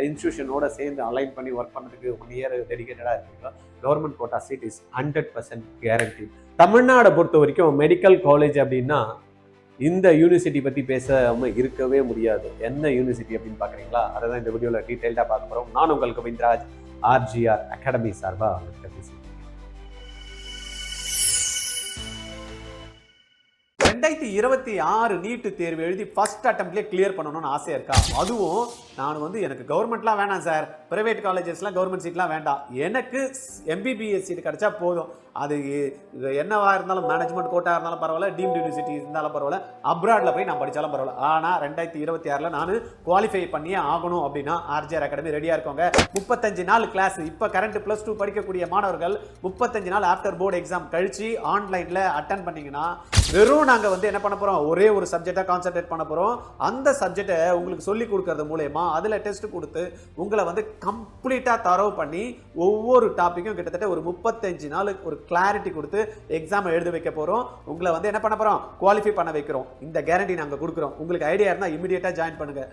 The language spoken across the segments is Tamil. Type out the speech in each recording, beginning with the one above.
இன்ஸ்டியூஷனோட சேர்ந்து அலைன் பண்ணி ஒர்க் பண்ணுறதுக்கு 1 இயர் டெடிகேட்டடாக இருக்கீங்களோ government quota seat is 100% guarantee. தமிழ்நாடை பொறுத்த வரைக்கும் மெடிக்கல் காலேஜ் அப்படின்னா இந்த யூனிவர்சிட்டி பற்றி பேசாம இருக்கவே முடியாது. என்ன யூனிவர்சிட்டி அப்படின்னு பார்க்குறீங்களா? அதை தான் இந்த வீடியோவில் டீட்டெயில்டாக பார்க்க போகிறோம். நான் உங்கள் கோவிந்தராஜ், ஆர்ஜிஆர் அகாடமி சார்பாக அவங்கள்ட்ட பேசுகிறேன். 2026 நீட்டு தேர்வு எழுதி ஃபர்ஸ்ட் அட்டெம்ப்ட்லேயே கிளியர் பண்ணணும்னு ஆசையாக இருக்கா? அதுவும் நான் எனக்கு கவர்மெண்ட்லாம் வேணாம் சார், பிரைவேட் காலேஜஸ்லாம் கவர்மெண்ட் சீட்லாம் வேண்டாம், எனக்கு MBBS சீட் கிடைச்சா போதும், அது என்னவா இருந்தாலும் மேனேஜ்மெண்ட் கோட்டா இருந்தாலும் பரவாயில்ல, டீம்டு யூனிவர்சிட்டி இருந்தாலும் பரவாயில்ல, அப்ராட்ல போய் நான் படித்தாலும் பரவாயில்ல, ஆனால் 2026 நான் குவாலிஃபை பண்ணியே ஆகணும் அப்படின்னா ஆர்ஜிஆர் அகாடமி ரெடியாக இருக்கோங்க. 35 நாள் கிளாஸ். இப்போ கரண்ட் +2 படிக்கக்கூடிய மாணவர்கள் 35 நாள் ஆஃப்டர் போர்டு எக்ஸாம் கழிச்சு ஆன்லைனில் அட்டன் பண்ணிங்கன்னா வெறும் நாங்கள் என்ன பண்ண போகிறோம், ஒரே ஒரு சப்ஜெக்டாக கான்சென்ட்ரேட் பண்ண போகிறோம். அந்த சப்ஜெக்டை உங்களுக்கு சொல்லி கொடுக்கறது மூலயமா அதில் டெஸ்ட் கொடுத்து உங்களை கம்ப்ளீட்டாக தரவு பண்ணி ஒவ்வொரு டாப்பிக்கும் கிட்டத்தட்ட ஒரு 35 நாள் ஒரு கிளாரிட்டி கொடுத்து எக்ஸாம் எழுத வைக்க போறோம். உங்களை என்ன பண்ண போறோம், குவாலிஃபை பண்ண வைக்கிறோம். இந்த கேரண்டி நாங்க கொடுக்குறோம். உங்களுக்கு ஐடியா இருந்தா இமிடியேட்டா ஜாயின் பண்ணுங்க.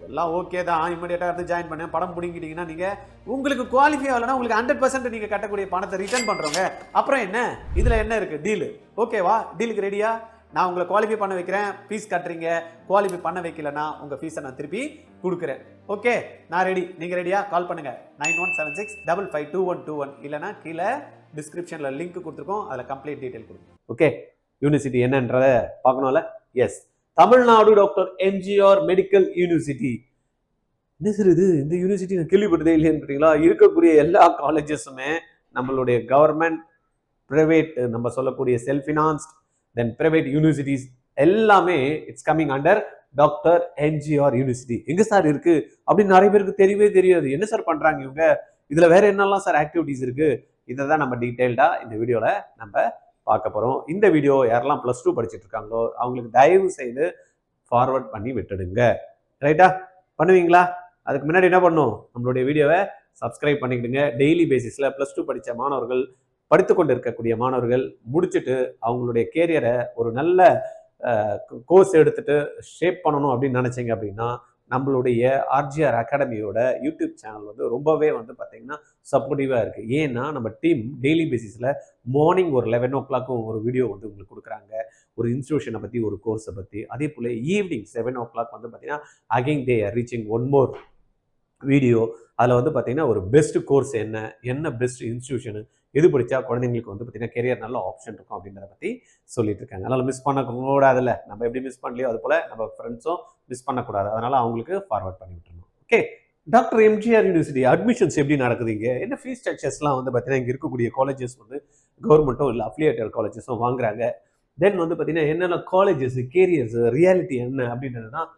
எல்லாம் ஓகே தான், இமிடியேட்டா இருந்து ஜாயின் பண்ண படம் பிடிங்கிட்டீங்கன்னா நீங்க உங்களுக்கு குவாலிஃபை ஆகலன்னா உங்களுக்கு 100% நீங்க கட்டக்கூடிய பணத்தை ரிட்டர்ன் பண்றோங்க. அப்புறம் என்ன, இதுல என்ன இருக்கு, டீல் ஓகேவா? டீலுக்கு ரெடியா? நான் உங்களை குவாலிஃபை பண்ண வைக்கிறேன், ஃபீஸ் கட்டுறீங்க. குவாலிஃபை பண்ண வைக்கலன்னா உங்க ஃபீஸை நான் திருப்பி கொடுக்குறேன். ஓகே, நான் ரெடி. நீங்க ரெடியா? கால் பண்ணுங்க 9176552121 இல்லைன்னா கீழே டிஸ்கிரிப்ஷன்ல லிங்க் கொடுத்துருக்கோம், அதில் கம்ப்ளீட் டீடைல் கொடுக்கும். ஓகே, யூனிவர்சிட்டி என்னன்றதை பார்க்கணும்ல? Yes, Tamil Nadu doctor MGR medical university. என்ன சார் இது, இந்த யூனிவர்சிட்டி நான் கேள்விப்பட்டதே இல்லைன்னு இருக்கக்கூடிய எல்லா காலேஜஸுமே நம்மளுடைய கவர்மெண்ட், பிரைவேட், நம்ம சொல்லக்கூடிய செல்ஃப் ஃபினான்ஸ்ட், தென் பிரைவேட் யூனிவர்சிட்டிஸ் எல்லாமே it's coming under doctor MGR university. எங்க சார் இருக்கு அப்படின்னு நிறைய பேருக்கு தெரியவே தெரியாது. என்ன சார் பண்றாங்க இவங்க, இதுல வேற என்னெல்லாம் சார் ஆக்டிவிட்டிஸ் இருக்கு, இதை தான் நம்ம டீட்டெயில்டாக இந்த வீடியோவில் நம்ம பார்க்க போகிறோம். இந்த வீடியோ யாரெல்லாம் +2 படிச்சுட்டு இருக்காங்களோ அவங்களுக்கு தயவு செய்து ஃபார்வர்ட் பண்ணி விட்டுடுங்க. ரைட்டா? பண்ணுவீங்களா? அதுக்கு முன்னாடி என்ன பண்ணணும், நம்மளுடைய வீடியோவை சப்ஸ்கிரைப் பண்ணிக்கிடுங்க. டெய்லி பேசிஸில் +2 படித்த மாணவர்கள், படித்து கொண்டு இருக்கக்கூடிய மாணவர்கள் முடிச்சுட்டு அவங்களுடைய கேரியரை ஒரு நல்ல கோர்ஸ் எடுத்துட்டு ஷேப் பண்ணணும் அப்படின்னு நினச்சிங்க அப்படின்னா நம்மளுடைய ஆர்ஜிஆர் அகாடமியோட யூடியூப் சேனல் ரொம்பவே பார்த்தீங்கன்னா சப்போர்ட்டிவாக இருக்குது. ஏன்னா நம்ம டீம் டெய்லி பேசிஸில் மார்னிங் ஒரு 11 o'clock ஒரு வீடியோ உங்களுக்கு கொடுக்குறாங்க, ஒரு இன்ஸ்டியூஷனை பற்றி, ஒரு கோர்ஸை பற்றி. அதே போல் ஈவினிங் 7 o'clock பார்த்தீங்கன்னா again they are reaching one more video. அதில் பார்த்தீங்கன்னா ஒரு பெஸ்ட் கோர்ஸ் என்ன பெஸ்ட் இன்ஸ்டியூஷனு, எது படித்தா குழந்தைங்களுக்கு பார்த்தீங்கன்னா கெரியர் நல்ல ஆப்ஷன் இருக்கும் அப்படின்றத பற்றி சொல்லிட்டு இருக்காங்க. அதனால் மிஸ் பண்ணக்கூடாதுல்ல, நம்ம எப்படி மிஸ் பண்ணலையோ அது போல் நம்ம ஃப்ரெண்ட்ஸும் மிஸ் பண்ணக்கூடாது. அதனால் அவங்களுக்கு ஃபார்வர்ட் பண்ணி விட்டுருணும். Okay, doctor MGR university admissions எப்படி நடக்குதுங்க, என்ன ஃபீஸ் ஸ்ட்ரக்சர்ஸ்லாம் பார்த்தீங்கன்னா இங்கே இருக்கக்கூடிய காலேஜஸ் கவர்மெண்ட்டும் இல்லை அஃபிலியேட்டட் காலேஜஸும் வாங்குறாங்க. தென் பார்த்தீங்கன்னா என்னென்ன காலேஜஸ், கேரியர்ஸ், ரியாலிட்டி என்ன அப்படின்றது தான்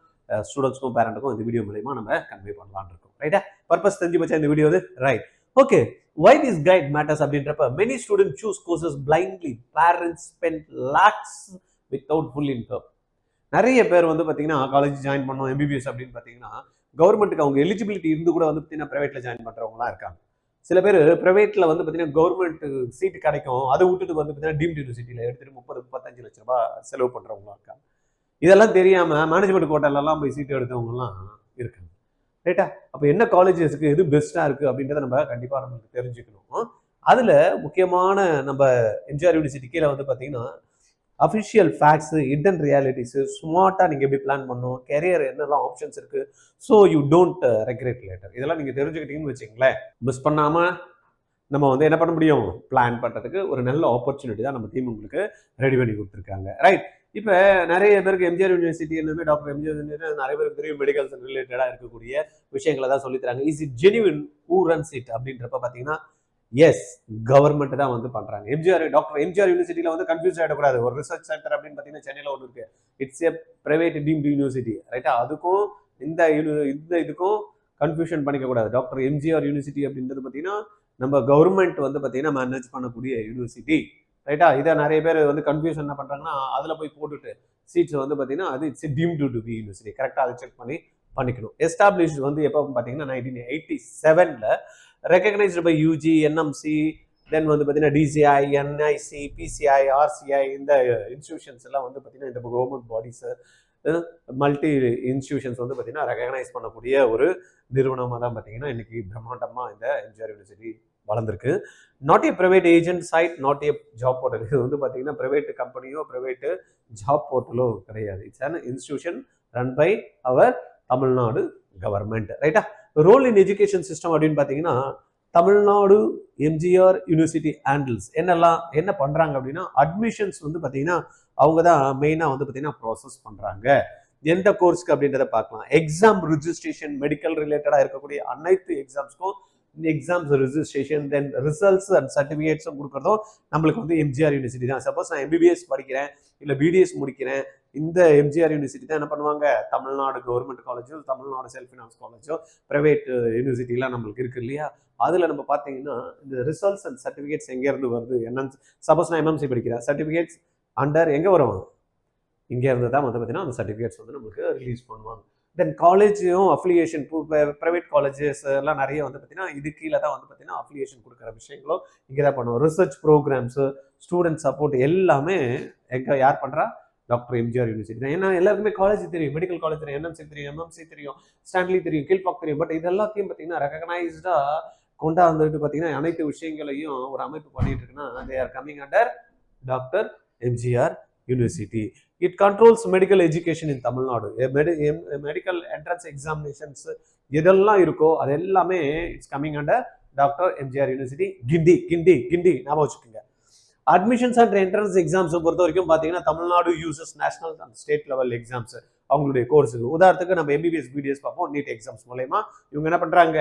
ஸ்டூடெண்ட்ஸ்க்கும் பேரண்ட்டுக்கும் இந்த வீடியோ மூலமா நம்ம கன்வே பண்ணலாம்னு இருக்கோம். ரைட்டா? பர்பஸ் தெரிஞ்சு வச்சா இந்த video right. Okay, why this guide matters அப்படின்றப்ப many students choose courses blindly, parents spend lakhs without full income. நிறைய பேர் பார்த்தீங்கன்னா காலேஜ் ஜாயின் பண்ணோம் MBBS அப்படின்னு பார்த்தீங்கன்னா கவர்மெண்ட்டுக்கு அவங்க எலிஜிபிலிட்டி இருந்து கூட பார்த்தீங்கன்னா பிரைவேட்ல ஜாயின் பண்றவங்களாம் இருக்காங்க. சில பேர் பிரைவேட்ல பார்த்தீங்கன்னா கவர்மெண்ட் சீட் கிடைக்கும், அதை விட்டுட்டு பார்த்தீங்கன்னா டீம்டு யூனிவர்சிட்டியில எடுத்துட்டு 30-35 லட்ச ரூபாய் செலவு பண்றவங்களாம் இருக்காங்க. இதெல்லாம் தெரியாம மேனேஜ்மெண்ட் கோட்டாலெல்லாம் போய் சீட் எடுத்தவங்கலாம் இருக்காங்க. ரைட்டா? அப்போ என்ன காலேஜஸ்க்கு எது பெஸ்ட்டாக இருக்குது அப்படின்றத நம்ம கண்டிப்பாக நம்மளுக்கு தெரிஞ்சுக்கணும். அதில் முக்கியமான நம்ம எம்ஜிஆர் யூனிவர்சிட்டி கீழே பார்த்தீங்கன்னா அஃபிஷியல் ஃபேக்ட்ஸு, ஹிடன் ரியாலிட்டிஸு, ஸ்மார்ட்டாக நீங்கள் எப்படி பிளான் பண்ணணும், கெரியர் என்னெல்லாம் ஆப்ஷன்ஸ் இருக்குது, so you don't regret later, இதெல்லாம் நீங்கள் தெரிஞ்சுக்கிட்டீங்கன்னு வச்சுங்களேன், மிஸ் பண்ணாமல் நம்ம என்ன பண்ண முடியும், பிளான் பண்ணுறதுக்கு ஒரு நல்ல ஆப்பர்ச்சுனிட்டி தான் நம்ம டீம் உங்களுக்கு ரெடி பண்ணி கொடுத்துருக்காங்க. ரைட்? இப்போ நிறைய பேருக்கு எம்ஜிஆர் யூனிவர்சிட்டி என்னமே டாக்டர் எம்ஜிஆர் யூனிவர்சிட்டி நிறைய பேருக்கு தெரியும், மெடிக்கல்ஸ் ரிலேட்டடாக இருக்கக்கூடிய விஷயங்களை தான் சொல்லித்தராங்க. Is it genuine, who runs it அப்படின்றப்ப பார்த்தீங்கன்னா எஸ், கவர்மெண்ட் தான் பண்ணுறாங்க. டாக்டர் எம்ஜிஆர் யூனிவர்சிட்டியில் கன்ஃபியூஸ் ஆகிடக்கூடாது. ஒரு ரிசர்ச் சென்டர் அப்படின்னு பார்த்தீங்கன்னா சென்னையில் ஒன்று இருக்குது, it's A private deemed university. ரைட்டா? அதுக்கும் இந்த இதுக்கும் கன்ஃபியூஷன் பண்ணிக்கக்கூடாது. டாக்டர் எம்ஜிஆர் யூனிவர்சிட்டி அப்படின்றது பார்த்தீங்கன்னா நம்ம கவர்மெண்ட் பார்த்தீங்கன்னா மேனேஜ் பண்ணக்கூடிய யூனிவர்சிட்டி. ரைட்டா? இதை நிறைய பேர் கன்ஃபியூஷன் என்ன பண்ணுறாங்கன்னா அதில் போய் போட்டுட்டு சீட்ஸ் பார்த்தீங்கன்னா அது it's deemed to be university. கரெக்டாக அதை செக் பண்ணிக்கணும். எஸ்டாப்ளிஷ் எப்போ பார்த்தீங்கன்னா 1987 recognized by UG, NMC, then பார்த்தீங்கன்னா டிசிஐ, என்ஐசி, பிசிஐ, ஆர்சிஐ, இந்த இன்ஸ்டிடியூஷன்ஸ் எல்லாம் பார்த்தீங்கன்னா இந்த கவர்மெண்ட் பாடிஸ் மல்டி இன்ஸ்டிடியூஷன்ஸ் வந்து பார்த்தீங்கன்னா ரெகக்னைஸ் பண்ணக்கூடிய ஒரு நிறுவனமாக தான் பார்த்தீங்கன்னா இன்னைக்கு பிரம்மாண்டமாக இந்த எம்ஜிஆர் யூனிவர்சிட்டி வளர்ந்துருக்கு. Not a private agent site, not a job portal. இது வந்து பார்த்தீங்கன்னா ப்ரைவேட் கம்பெனியோ ப்ரைவேட் ஜாப் போர்ட்டலோ கிடையாது. It's an institution run by our Tamil Nadu government. ரைட்டா? ரோல் இன் எஜுகேஷன் சிஸ்டம் அப்படின்னு பார்த்தீங்கன்னா தமிழ்நாடு எம்ஜிஆர் யூனிவர்சிட்டி ஹேண்டில்ஸ் என்ன பண்ணுறாங்க அப்படின்னா அட்மிஷன்ஸ் வந்து பார்த்தீங்கன்னா அவங்க தான் மெயினாக வந்து பார்த்தீங்கன்னா ப்ராசஸ் பண்ணுறாங்க. எந்த கோர்ஸ்க்கு அப்படின்றத பார்க்கலாம். எக்ஸாம் ரிஜிஸ்ட்ரேஷன், மெடிக்கல் ரிலேட்டடாக இருக்கக்கூடிய அனைத்து எக்ஸாம்ஸ்க்கும் exams registration, then results and சர்டிஃபிகேட்ஸும் கொடுக்குறதும் நம்மளுக்கு வந்து எம்ஜிஆர் யூனிவர்சிட்டி தான். சப்போஸ் நான் எம்பிபிஎஸ் படிக்கிறேன் இல்லை பிடிஎஸ் முடிக்கிறேன், இந்த எம்ஜிஆர் யூனிவர்சிட்டி தான் என்ன பண்ணுவாங்க, தமிழ்நாடு கவர்மெண்ட் காலேஜோ தமிழ்நாடு செல்ஃப் ஃபினான்ஸ் காலேஜோ ப்ரைவேட் யூனிவர்சிட்டிலாம் நம்மளுக்கு இருக்கு இல்லையா, அதில் நம்ம பார்த்தீங்கன்னா இந்த ரிசல்ட்ஸ் அண்ட் சர்டிஃபிகேட்ஸ் எங்கேருந்து வருது என்னன்னு, சப்போஸ் நான் எம்எம்சி படிக்கிறேன், சர்டிஃபிகேட்ஸ் அண்டர் எங்கே வரும், இங்கே இருந்து தான் வந்து பார்த்தீங்கன்னா அந்த சர்டிஃபிகேட்ஸ் வந்து நம்மளுக்கு ரிலீஸ் பண்ணுவாங்க. தென் காலேஜும் அஃபிலியேஷன், ப்ரைவேட் காலேஜஸ் எல்லாம் நிறைய வந்து பார்த்தீங்கன்னா இது கீழே தான் வந்து பார்த்தீங்கன்னா அஃபிலியேஷன் கொடுக்குற விஷயங்களும் இங்கே தான் பண்ணுவோம். ரிசர்ச் ப்ரோக்ராம்ஸு, ஸ்டூடெண்ட் சப்போர்ட் எல்லாமே எங்கே யார் பண்ணுறா, டாக்டர் எம்ஜிஆர் யூனிவர்சிட்டி தான். ஏன்னா எல்லாருக்குமே காலேஜ் தெரியும், மெடிக்கல் காலேஜ் தெரியும், என்எம்சி தெரியும், எம்எம்சி தெரியும், ஸ்டான்லி தெரியும், கீழ்பாக் தெரியும். பட் இது எல்லாத்தையும் பார்த்தீங்கன்னா ரெகனைஸ்டாக கொண்டாந்துட்டு பார்த்தீங்கன்னா அனைத்து விஷயங்களையும் ஒரு அமைப்பு பண்ணிட்டு இருக்குன்னா they are coming under doctor MGR university. It controls medical education in Tamil Nadu. Medical entrance examinations எதெல்லாம் இருக்கோ அது எல்லாமே it's coming under doctor MGR university. Guindy Guindy Guindy ஞாபகம் வச்சுக்கோங்க. அட்மிஷன்ஸ் அண்ட் என்ட்ரன்ஸ் எக்ஸாம்ஸை பொறுத்த வரைக்கும் பார்த்தீங்கன்னா Tamil Nadu uses national and state level exams அவங்களுடைய கோர்ஸுக்கு. உதாரணத்துக்கு நம்ம எம்பிபிஎஸ் பிடிஎஸ் பார்ப்போம். நீட் எக்ஸாம்ஸ் மூலயமா இவங்க என்ன பண்ணுறாங்க,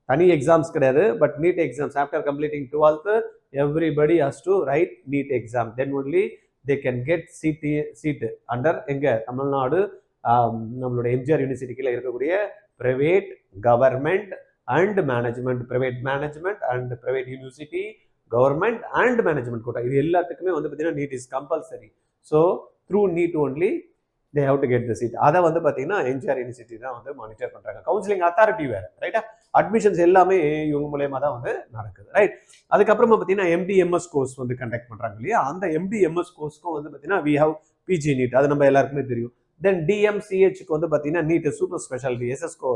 தனி எக்ஸாம்ஸ் கிடையாது, but NEET exams after completing 12th everybody has to write NEET exam. Then only they can get seat under எங்க தமிழ்நாடு நம்மளுடைய எம்ஜிஆர் யூனிவர்சிட்டிக்குள்ள இருக்கக்கூடிய private government and management, private management and private university, government and management quota, இது எல்லாத்துக்குமே வந்து பார்த்தீங்கன்னா NEET is compulsory. So through NEET only they have to get the seat. அதை வந்து பார்த்தீங்கன்னா எம்ஜிஆர் யூனிவர்சிட்டி தான் வந்து மானிட்டர் பண்ணுறாங்க. கவுன்சிலிங் அத்தாரிட்டி வேறு, ரைட்டா? அட்மிஷன்ஸ் எல்லாமே இவங்க மூலயமா தான் வந்து நடக்குது, ரைட்? அதுக்கப்புறமா பார்த்தீங்கன்னா எம்டிஎம்எஸ் கோர்ஸ் வந்து கண்டக்ட் பண்ணுறாங்க இல்லையா, அந்த எம்டிஎம்எஸ் கோர்ஸ்க்கும் வந்து பார்த்தீங்கன்னா வி ஹவ் பிஜி நீட், அது நம்ம எல்லாருக்குமே தெரியும். தென் டிஎம்சிஹெச்சுக்கு வந்து பார்த்தீங்கன்னா நீட் சூப்பர் ஸ்பெஷாலிட்டி எஸ்எஸ்கோ,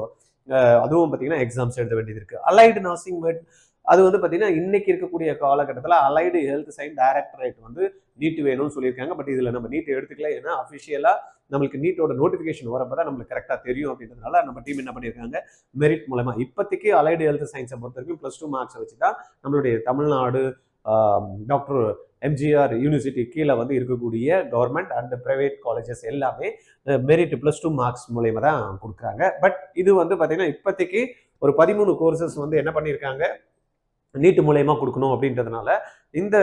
அதுவும் பார்த்தீங்கன்னா எக்ஸாம்ஸ் எழுத வேண்டியது இருக்குது. அலைடு நர்சிங் அது வந்து பார்த்தீங்கன்னா இன்னைக்கு இருக்கக்கூடிய காலகட்டத்தில் அலைடு ஹெல்த் சயின்ஸ் டைரக்டரேட் வந்து நீட் வேணும்னு சொல்லியிருக்காங்க. பட் இதில் நம்ம நீட் எடுத்துக்கல, ஏன்னா அஃபிஷியலாக நம்மளுக்கு நீட்டோட நோட்டிஃபிகேஷன் வரப்போ தான் நம்மளுக்கு கரெக்டாக தெரியும் அப்படின்றதுனால நம்ம டீம் என்ன பண்ணியிருக்காங்க, மெரிட் மூலமா இப்போதைக்கு அலைடு ஹெல்த் சயின்ஸை பொறுத்த வரைக்கும் +2 மார்க்ஸை வச்சு தான் நம்மளுடைய தமிழ்நாடு டாக்டர் எம்ஜிஆர் யூனிவர்சிட்டி கீழே வந்து இருக்கக்கூடிய கவர்மெண்ட் அண்ட் பிரைவேட் காலேஜஸ் எல்லாமே மெரிட் +2 மார்க்ஸ் மூலயமா தான் கொடுக்குறாங்க. பட் இது வந்து பார்த்தீங்கன்னா இப்போதைக்கு ஒரு 13 கோர்சஸ் வந்து என்ன பண்ணியிருக்காங்க, நீட்டு மூலயமா கொடுக்கணும் அப்படின்றதுனால இந்த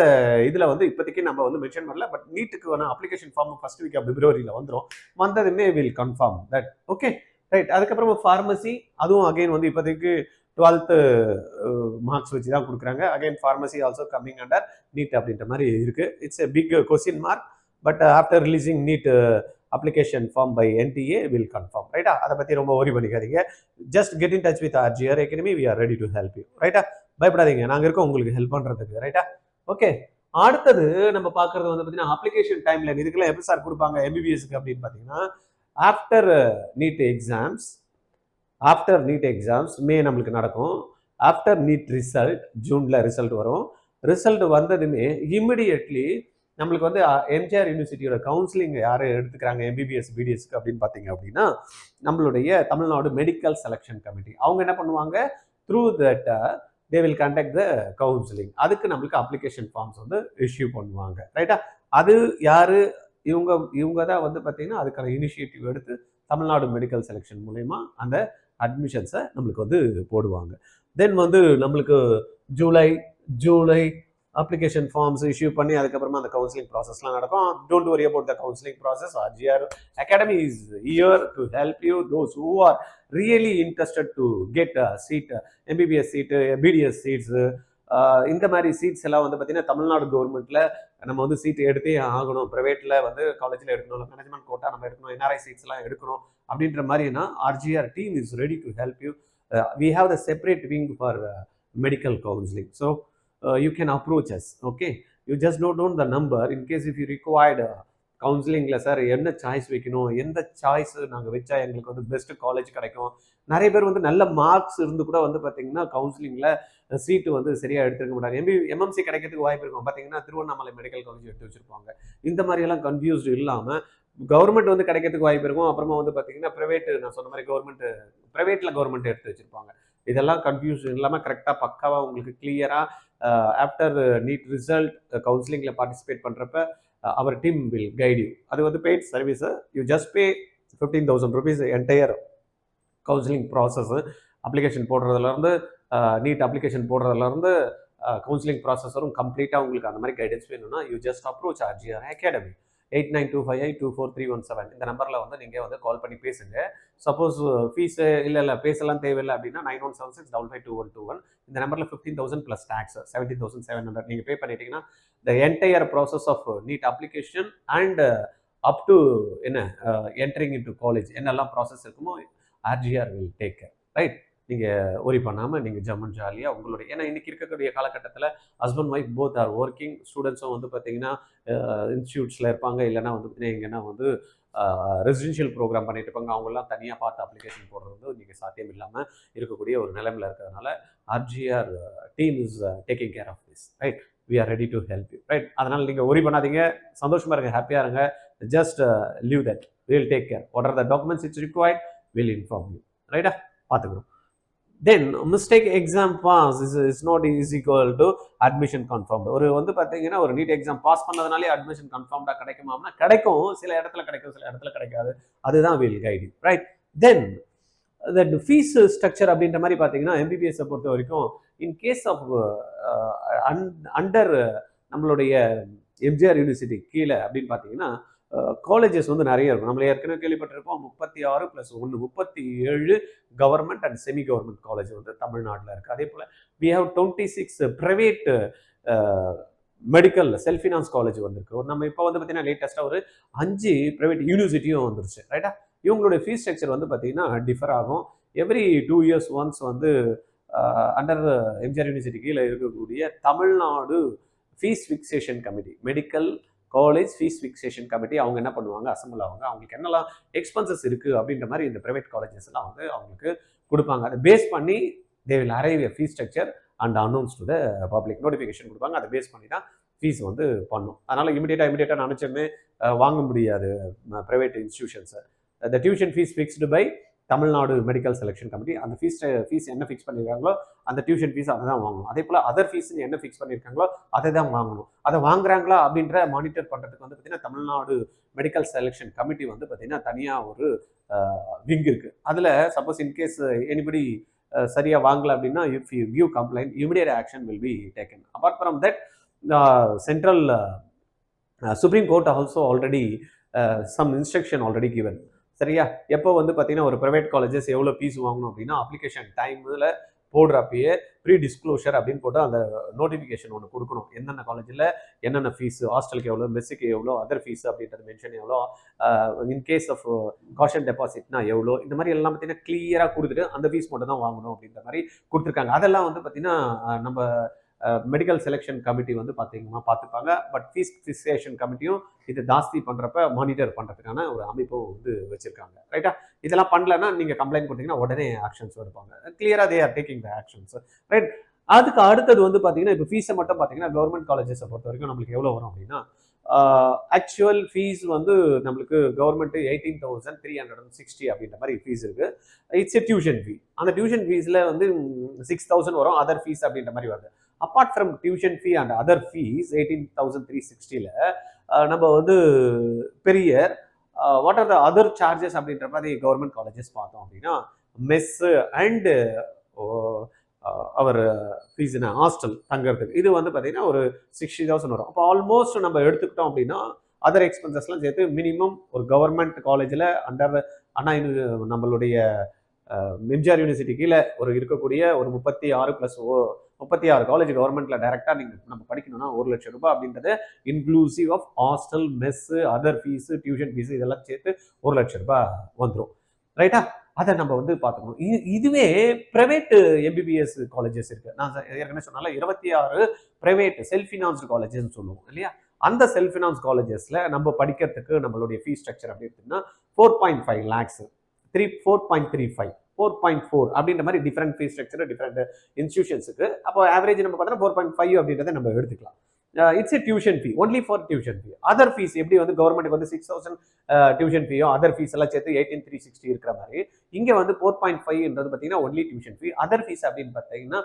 இதில் வந்து இப்போதைக்கு நம்ம வந்து மென்ஷன் பண்ணல. பட் நீட்டுக்கு application form first week of பிப்ரவரியில் வந்துடும். வந்ததுமே will confirm that. Okay, right. அதுக்கப்புறமா ஃபார்மசி, அதுவும் அகைன் வந்து இப்போதைக்கு 12th மார்க்ஸ் வச்சு தான் கொடுக்குறாங்க. Again pharmacy also coming under NEET அப்படின்ற மாதிரி இருக்குது. It's a big question mark. But after releasing NEET application form by NTA will confirm, ரைட்டா? அதை பற்றி ரொம்ப ஒரி பண்ணிக்காதீங்க. Just get in touch with RGR academy, we are ready to help you, ரைட்டா? பயப்படாதீங்க, நாங்கள் இருக்கோம் உங்களுக்கு ஹெல்ப் பண்ணுறதுக்கு, ரைட்டா? ஓகே, அடுத்தது நம்ம பார்க்குறது வந்து பார்த்தீங்கன்னா அப்ளிகேஷன் டைம்ல இதுக்கெல்லாம் எப்படி சார் கொடுப்பாங்க எம்பிபிஎஸ்க்கு அப்படின்னு பார்த்தீங்கன்னா ஆஃப்டர் நீட் எக்ஸாம்ஸ் மே நம்மளுக்கு நடக்கும். ஆஃப்டர் நீட் ரிசல்ட் ஜூனில் ரிசல்ட் வரும். ரிசல்ட் வந்ததுமே இமிடியட்லி நம்மளுக்கு வந்து எம்ஜிஆர் யூனிவர்சிட்டியோட கவுன்சிலிங் யார் எடுத்துக்கிறாங்க எம்பிபிஎஸ் பிடிஎஸ்க்கு அப்படின்னு பார்த்தீங்க அப்படின்னா நம்மளுடைய தமிழ்நாடு மெடிக்கல் செலெக்ஷன் கமிட்டி. அவங்க என்ன பண்ணுவாங்க, through that they will conduct the counselling. அதுக்கு நம்மளுக்கு அப்ளிகேஷன் ஃபார்ம்ஸ் வந்து இஷ்யூ பண்ணுவாங்க, ரைட்டா? அது யாரு, இவங்க தான் வந்து பார்த்தீங்கன்னா அதுக்கான இனிஷியேட்டிவ் எடுத்து தமிழ்நாடு மெடிக்கல் செலெக்ஷன் மூலயமா அந்த அட்மிஷன்ஸை நம்மளுக்கு வந்து போடுவாங்க. தென் வந்து நம்மளுக்கு ஜூலை அப்ளிகேஷன் ஃபார்ம்ஸ் இஷ்யூ பண்ணி அதுக்கப்புறமா அந்த கவுன்சிலிங் ப்ராசஸ்லாம் நடக்கும். Don't worry about the counselling process. RGR academy is here to help you those who are really interested to get seat, MBBS seat, BDS seats, இந்த மாதிரி சீட்ஸ் எல்லாம் வந்து பார்த்தீங்கன்னா தமிழ்நாடு கவர்மெண்ட்டில் நம்ம வந்து சீட் எடுத்தே ஆகணும், ப்ரைவேட்டில் வந்து காலேஜில் எடுக்கணும், மேனேஜ்மெண்ட் கோட்டா நம்ம எடுக்கணும், என்ஆர்ஐ சீட்ஸ்லாம் எடுக்கணும் அப்படின்ற மாதிரினா RGR team is ready to help you. We have the separate wing for medical counselling. So you can approach us. Okay, you just note down the number in case if you required கவுன்சிலிங்கில் சார் என்ன சாய்ஸ் வைக்கணும், எந்த சாய்ஸ் நாங்கள் வச்சா எங்களுக்கு வந்து பெஸ்ட் காலேஜ் கிடைக்கும். நிறைய பேர் வந்து நல்ல மார்க்ஸ் இருந்து கூட வந்து பார்த்தீங்கன்னா கவுன்சிலிங்கில் சீட்டு வந்து சரியாக எடுத்துருக்க மாட்டாங்க. எம்எம்சி கிடைக்கிறதுக்கு வாய்ப்பு இருக்கும். பார்த்தீங்கன்னா திருவண்ணாமலை மெடிக்கல் காலேஜ் எடுத்து வச்சிருப்பாங்க. இந்த மாதிரியெல்லாம் கன்ஃபியூஸ்டு இல்லாமல் கவர்மெண்ட் வந்து கிடைக்கிறதுக்கு வாய்ப்பு இருக்கும். அப்புறமா வந்து பார்த்தீங்கன்னா ப்ரைவேட், நான் சொன்ன மாதிரி கவர்மெண்ட் எடுத்து வச்சிருப்பாங்க. இதெல்லாம் கன்ஃபியூஷன் இல்லாமல் கரெக்டாக பக்காவாக உங்களுக்கு கிளியராக ஆஃப்டர் நீட் ரிசல்ட் கவுன்சிலிங்கில் பார்ட்டிசிபேட் பண்ணுறப்ப அவர் டீம் வில் கைட் யூ. அது வந்து paid service. You just pay 15,000 rupees entire counselling process. Application போடுறதுலேருந்து நீட் அப்ளிகேஷன் போடுறதுலேருந்து கவுன்சிலிங் ப்ராசஸ் வரும். கம்ப்ளீட்டாக உங்களுக்கு அந்த மாதிரி கைடன்ஸ் வேணும்னா you just approach RGR Academy. 8925824317 இந்த நம்பரில் வந்து நீங்கள் வந்து கால் பண்ணி பேசுங்க. சப்போஸ் ஃபீஸு இல்லை பேசலாம் தேவையில்லை அப்படின்னா 9176552121 இந்த நம்பரில் 15,000 + டேக்ஸ் 17,700 நீங்கள் பே பண்ணிட்டீங்கன்னா the entire process of NEET application and up to entering into college என்னெல்லாம் ப்ராசஸ் இருக்குமோ RGR will take care. Right? நீங்கள் ஒரி பண்ணாமல் நீங்கள் ஜம்மன் ஜாலியாக உங்களுடைய, ஏன்னா இன்றைக்கி இருக்கக்கூடிய காலகட்டத்தில் husband wife both are working. ஸ்டூடெண்ட்ஸும் வந்து பார்த்தீங்கன்னா இன்ஸ்டியூட்ஸில் இருப்பாங்க, இல்லைனா வந்து பார்த்தீங்கன்னா எங்கன்னா வந்து ரெசிடென்ஷியல் ப்ரோக்ராம் பண்ணிட்டு இருப்பாங்க. அவங்கெல்லாம் தனியாக பார்த்து அப்ளிகேஷன் போடுறது வந்து இன்றைக்கி சாத்தியம் இல்லாமல் இருக்கக்கூடிய ஒரு நிலைமையில் இருக்கிறதுனால RGR team is taking care of this. Right? We are ready to help you. Right? அதனால் நீங்கள் ஒரி பண்ணாதீங்க, சந்தோஷமாக இருங்க, ஹாப்பியாக இருங்க. Just leave that, will take care. What are the documents it's required, will inform you. ரைட்டா? பார்த்துக்கிறோம். Then mistake exam pass is not is equal to admission confirmed. ஒரு வந்து பார்த்தீங்கன்னா ஒரு நீட் எக்ஸாம் பாஸ் பண்ணதுனாலே அட்மிஷன் கன்ஃபார்ம்டாக கிடைக்குமாம்னா கிடைக்கும், சில இடத்துல கிடைக்கும், சில இடத்துல கிடைக்காது. அதுதான் will guide. Right? Then that fees structure அப்படின்ற மாதிரி பார்த்தீங்கன்னா எம்பிபிஎஸ்ஸை பொறுத்த வரைக்கும் இன் கேஸ் ஆஃப் அண்டர் நம்மளுடைய எம்ஜிஆர் யூனிவர்சிட்டி கீழே அப்படின்னு பார்த்தீங்கன்னா காலேஜஸ் வந்து நிறைய இருக்கும். நம்மள ஏற்கனவே கேள்விப்பட்டிருக்கோம் 36+1 37 government and semi government college வந்து தமிழ்நாட்டில் இருக்குது. அதே போல் we have 26 private medical self finance college வந்திருக்கு. நம்ம இப்போ வந்து பார்த்தீங்கன்னா லேட்டஸ்ட்டாக ஒரு 5 ப்ரைவேட் யூனிவர்சிட்டியும் வந்துருச்சு. ரைட்டா? இவங்களுடைய ஃபீஸ் ஸ்ட்ரக்சர் வந்து பார்த்தீங்கன்னா டிஃபர் ஆகும். எவ்ரி 2 years ஒன்ஸ் வந்து அண்டர் எம்ஜிஆர் யூனிவர்சிட்டி கீழே இருக்கக்கூடிய Tamil Nadu fees fixation committee, medical college fees fixation committee அவங்க என்ன பண்ணுவாங்க, அசம்பிள் ஆவாங்க. அவங்களுக்கு என்னெல்லாம் எக்ஸ்பென்சஸ் இருக்குது அப்படின்ற மாதிரி இந்த ப்ரைவேட் காலேஜஸ் எல்லாம் வந்து அவங்களுக்கு கொடுப்பாங்க. அதை பேஸ் பண்ணி they will arrive a fees structure and announce to the public. Notification கொடுப்பாங்க. அதை பேஸ் பண்ணி தான் ஃபீஸ் வந்து பண்ணும். அதனால் இமீடியட்டாக நினச்சோமே வாங்க முடியாது ப்ரைவேட் இன்ஸ்டியூஷன்ஸை. The tuition fees fixed by Tamil Nadu medical selection committee. அந்த ஃபீஸ் என்ன ஃபிக்ஸ் பண்ணியிருக்காங்களோ அந்த டியூஷன் ஃபீஸ் அதை தான் வாங்கணும். அதே போல் அதர் ஃபீஸ் என்ன ஃபிக்ஸ் பண்ணியிருக்காங்களோ அதை தான் வாங்கணும். அதை வாங்குறாங்களா அப்படின்ற மானிட்டர் பண்ணுறதுக்கு வந்து பார்த்தீங்கன்னா தமிழ்நாடு மெடிக்கல் செலெக்ஷன் கமிட்டி வந்து பார்த்தீங்கன்னா தனியாக ஒரு விங் இருக்குது. அதில் சப்போஸ் இன்கேஸ் எனிபடி சரியாக வாங்கலை அப்படின்னா if you give complaint immediate action will be taken. Apart from that central supreme court also already some instruction already given. சரியா? எப்போ வந்து பார்த்தீங்கன்னா ஒரு ப்ரைவேட் காலேஜஸ் எவ்வளோ ஃபீஸ் வாங்கணும் அப்படின்னா அப்ளிகேஷன் டைமில் போடுறப்பயே ப்ரீ டிஸ்க்ளோஷர் அப்படின்னு போட்டு அந்த நோட்டிஃபிகேஷன் ஒன்று கொடுக்கணும். என்னென்ன காலேஜில் என்னென்ன ஃபீஸு, ஹாஸ்டலுக்கு எவ்வளோ, மெஸ்ஸுக்கு எவ்வளோ, அதர் ஃபீஸ் அப்படின்றது மென்ஷன் எவ்வளோ, இன்கேஸ் ஆஃப் காஷன் டெபாசிட்னா எவ்வளோ, இந்த மாதிரி எல்லாம் பார்த்தீங்கன்னா கிளியராக கொடுத்துட்டு அந்த ஃபீஸ் மட்டும் தான் வாங்கணும் அப்படின்ற மாதிரி கொடுத்துருக்காங்க. அதெல்லாம் வந்து பார்த்தீங்கன்னா நம்ம மெடிக்கல் செலெக்ஷன் கமிட்டி வந்து பார்த்தீங்கன்னா பார்த்துப்பாங்க. பட் ஃபீஸ் ஃபிக்சேஷன் கமிட்டியும் இது ஜாஸ்தி பண்ணுறப்ப மானிட்டர் பண்ணுறதுக்கான ஒரு அமைப்பும் வந்து வச்சுருக்காங்க. ரைட்டா? இதெல்லாம் பண்ணலன்னா நீங்கள் கம்ப்ளைண்ட் கொடுத்தீங்கன்னா உடனே ஆக்ஷன்ஸ் எடுப்பாங்க. கிளியராக they are taking the actions. Right? அதுக்கு அடுத்தது வந்து பார்த்தீங்கன்னா இப்போ ஃபீஸை மட்டும் பார்த்தீங்கன்னா கவர்மெண்ட் காலேஜஸை பொறுத்த வரைக்கும் நம்மளுக்கு எவ்வளோ வரும் அப்படின்னா ஆக்சுவல் ஃபீஸ் வந்து நம்மளுக்கு கவர்மெண்ட்டு 18,360 அப்படின்ற மாதிரி ஃபீஸ் இருக்குது. It's a tuition fee. அந்த டியூஷன் ஃபீஸில் வந்து 6,000 வரும் அதர் ஃபீஸ் அப்படின்ற மாதிரி வருது. Apart from tuition fee and other fees 18,360ல் நம்ம வந்து பெரிய what are the other charges அப்படின்ற மாதிரி கவர்மெண்ட் காலேஜஸ் பார்த்தோம் அப்படின்னா மெஸ்ஸு அண்டு அவர் ஃபீஸ் என்ன ஹாஸ்டல் தங்கிறதுக்கு இது வந்து பார்த்தீங்கன்னா ஒரு 60,000 வரும். அப்போ ஆல்மோஸ்ட் நம்ம எடுத்துக்கிட்டோம் அப்படின்னா அதர் எக்ஸ்பென்சஸ்லாம் சேர்த்து மினிமம் ஒரு கவர்மெண்ட் காலேஜில் அண்டர் நம்மளுடைய எம்ஜிஆர் யூனிவர்சிட்டி கீழே ஒரு இருக்கக்கூடிய ஒரு 36 காலேஜ் கவர்மெண்ட்ல டைரக்டாக நீங்கள் நம்ம படிக்கணும்னா 1 லட்சம் ரூபாய் அப்படின்றது inclusive of hostel, mess, other fees, tuition fees இதெல்லாம் சேர்த்து 1 லட்சம் ரூபாய் வந்துடும். ரைட்டா? அதை நம்ம வந்து பார்த்துக்கணும். இதுவே பிரைவேட் எம்பிபிஎஸ் காலேஜஸ் இருக்கு. நான் ஏற்கனவே சொன்னால 26 பிரைவேட் செல்ஃப் ஃபினான்ஸ்டு காலேஜஸ்ன்னு சொல்லுவோம் இல்லையா? அந்த செல்ஃப் ஃபினான்ஸ் காலேஜஸ்ல நம்ம படிக்கிறதுக்கு நம்மளுடைய ஃபீஸ் ஸ்ட்ரக்சர் அப்படி இருக்குன்னா 4.5 lakhs 4.35 4.4 அப்படின்ற மாதிரி டிஃப்ரெண்ட் ஃபீஸ் ஸ்ட்ரக்சர் டிஃப்ரெண்ட் இன்ஸ்டியூஷன்ஸுக்கு. அப்போ ஆவரேஜ் நம்ம பார்த்தோன்னா 4.5 அப்படின்றத நம்ம எடுத்துக்கலாம். It's A tuition fee, only for tuition fee. Other fees எப்படி வந்து கவர்மெண்ட்டுக்கு வந்து 6,000 டியூஷன் ஃபீயோ அதர் ஃபீஸ் எல்லாம் சேர்த்து 18,360 இருக்கிற மாதிரி இங்கே வந்து 4.5ன்றது பார்த்தீங்கன்னா only tuition fee. Other fees அப்படின்னு பார்த்தீங்கன்னா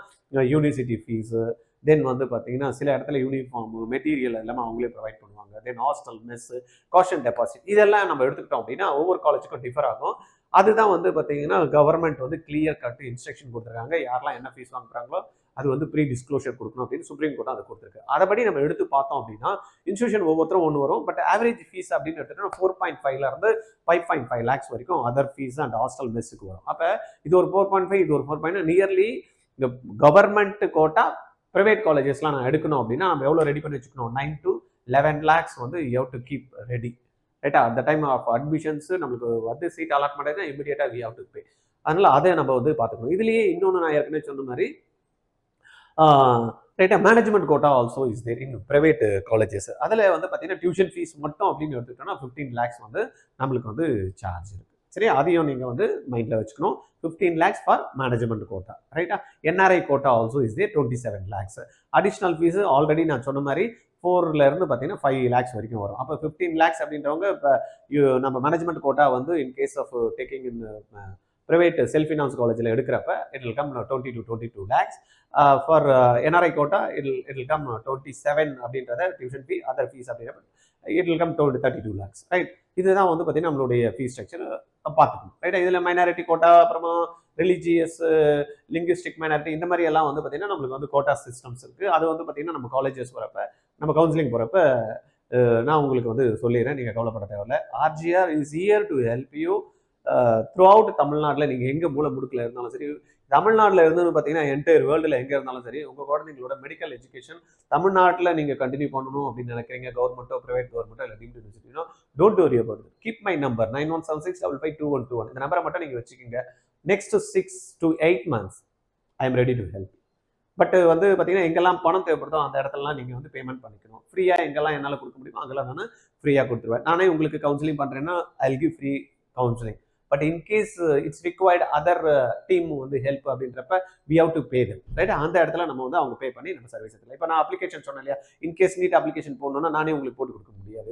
யூனிவர்சிட்டி ஃபீஸு, தென் வந்து பார்த்தீங்கன்னா சில இடத்துல யூனிஃபார்ம் மெட்டீரியல் எல்லாமே அவங்களே ப்ரொவைட் பண்ணுவாங்க, தென் ஹாஸ்டல் மெஸ் காஷன் டெபாசிட் இதெல்லாம் நம்ம எடுத்துக்கிட்டோம் அப்படின்னா ஒவ்வொரு காலேஜுக்கும் டிஃபர் ஆகும். அதுதான் வந்து பார்த்தீங்கன்னா கவர்மெண்ட் வந்து கிளியர் கட் இன்ஸ்ட்ரக்ஷன் கொடுத்துருக்காங்க. யாரெல்லாம் என்ன ஃபீஸ் வாங்குறாங்களோ அது வந்து ப்ரீ டிஸ்க்ளோஷர் கொடுக்கணும் அப்படின்னு சுப்ரீம் கோர்ட் அதை கொடுத்துருக்கு. அதைப்படி நம்ம எடுத்து பார்த்தோம் அப்படின்னா இன்ஸ்டியூஷன் ஒவ்வொருத்தரும் ஒன்று வரும். பட் ஆவரேஜ் ஃபீஸ் அப்படின்னு எடுத்துட்டோம்னா 4.5 இருந்து 5.5 lakhs வரைக்கும் அதர் ஃபீஸ் அண்ட் ஹாஸ்டல் மெஸ்ஸுக்கு வரும். அப்போ இது ஒரு 4.5 இது ஒரு 4.5 நியர்லி இந்த கவர்மெண்ட் கோட்டா ப்ரைவேட் காலேஜஸ்லாம் நான் எடுக்கணும் அப்படின்னா நம்ம எவ்வளோ ரெடி பண்ணி வச்சுக்கணும், 9 to 11 lakhs வந்து you have to keep ready ரைட்டா. At the time of admissions நம்மளுக்கு வந்து சீட் அலாட்மெண்ட் ஆகினா இமீடியட்டாக வி ஹவ் டு பே. அதனால அதை நம்ம வந்து பார்த்துக்கணும். இதுலேயே இன்னொன்று நான் ஏற்கனவே சொன்ன மாதிரி ரைட்டா management quota also is there in private colleges. அதில் வந்து பார்த்தீங்கன்னா டியூஷன் ஃபீஸ் மட்டும் அப்படின்னு எடுத்துக்கிட்டோம்னா 15 lakhs வந்து நம்மளுக்கு வந்து சார்ஜ் இருக்குது. சரி, அதையும் நீங்கள் வந்து மைண்டில் வச்சுக்கணும். 15 lakhs ஃபார் மேனேஜ்மெண்ட் கோட்டா ரைட்டா. NRI quota also is there 27 lakhs. Additional fees already நான் சொன்ன மாதிரி 4ல இருந்து பார்த்தீங்கன்னா 5 lakhs வரைக்கும் வரும். அப்போ 15 lakhs அப்படின்றவங்க இப்போ நம்ம மேனேஜ்மெண்ட் கோட்டா வந்து in case of taking in private self finance காலேஜில் எடுக்கிறப்ப it will come 20 to 22 lakhs. For NRI quota it will come 27 அப்படின்றத டியூஷன் ஃபீ அதர் ஃபீஸ் அப்படின்றப்ப it will come 32 lakhs right. இதுதான் வந்து பார்த்தீங்கன்னா நம்மளுடைய ஃபீஸ் ஸ்ட்ரக்சர் பார்த்துக்கணும் ரைட்டா. இதில் மைனாரிட்டி கோட்டா அப்புறமா ரிலீஜியஸ் லிங்குவிஸ்டிக் மைனாரிட்டி இந்த மாதிரி எல்லாம் வந்து பார்த்தீங்கன்னா நம்மளுக்கு வந்து கோட்டா சிஸ்டம்ஸ் இருக்குது. அது வந்து பார்த்தீங்கன்னா நம்ம காலேஜஸ் போகிறப்ப நம்ம கவுன்சிலிங் போகிறப்ப நான் உங்களுக்கு வந்து சொல்லிடுறேன், நீங்கள் கவலைப்பட தேவையில்லை. RGR is here to help you through out தமிழ்நாட்டில். நீங்கள் எங்கே மூல முடுக்கில் இருந்தாலும் சரி, தமிழ்நாட்டில் இருந்து பார்த்தீங்கன்னா என்டையர் வேர்ல்டில் எங்கே இருந்தாலும் சரி, உங்கள் குழந்தைங்களோட மெடிக்கல் எஜுகேஷன் தமிழ்நாட்டில் நீங்கள் கண்டினியூ பண்ணணும் அப்படின்னு நினைக்கிறீங்க, கவர்மெண்ட்டோ ப்ரைவேட் கவர்மெண்ட்டோ இல்லை டீம்டு யூனிவர்சிட்டினோ, don't worry about it. Keep my number 9176552121. இந்த நம்பரை மட்டும் நீங்கள் வச்சுக்கோங்க. Next 6 to 8 months I am ready to help. But வந்து பார்த்தீங்கன்னா எங்கெல்லாம் பணம் தேவைப்படுதோ அந்த இடத்துலலாம் நீங்கள் வந்து பேமெண்ட் பண்ணிக்கணும். ஃப்ரீயாக எங்கெல்லாம் என்னால் கொடுக்க முடியுமோ அங்கெல்லாம் நான் ஃப்ரீயாக கொடுத்துருவேன். நானே உங்களுக்கு கவுன்சிலிங் பண்ணுறேன்னா I will give free counselling. But in case it's required other team வந்து ஹெல்ப் அப்படின்றப்ப we have to pay them right. அந்த இடத்துல நம்ம வந்து அவங்க பே பண்ணி நம்ம சர்வீஸ் எடுக்கலாம். இப்போ நான் அப்ளிகேஷன் சொன்னேன் இல்லையா, இன்கேஸ் நீட் அப்ளிகேஷன் போடணும்னா நானே உங்களுக்கு போட்டு கொடுக்க முடியாது.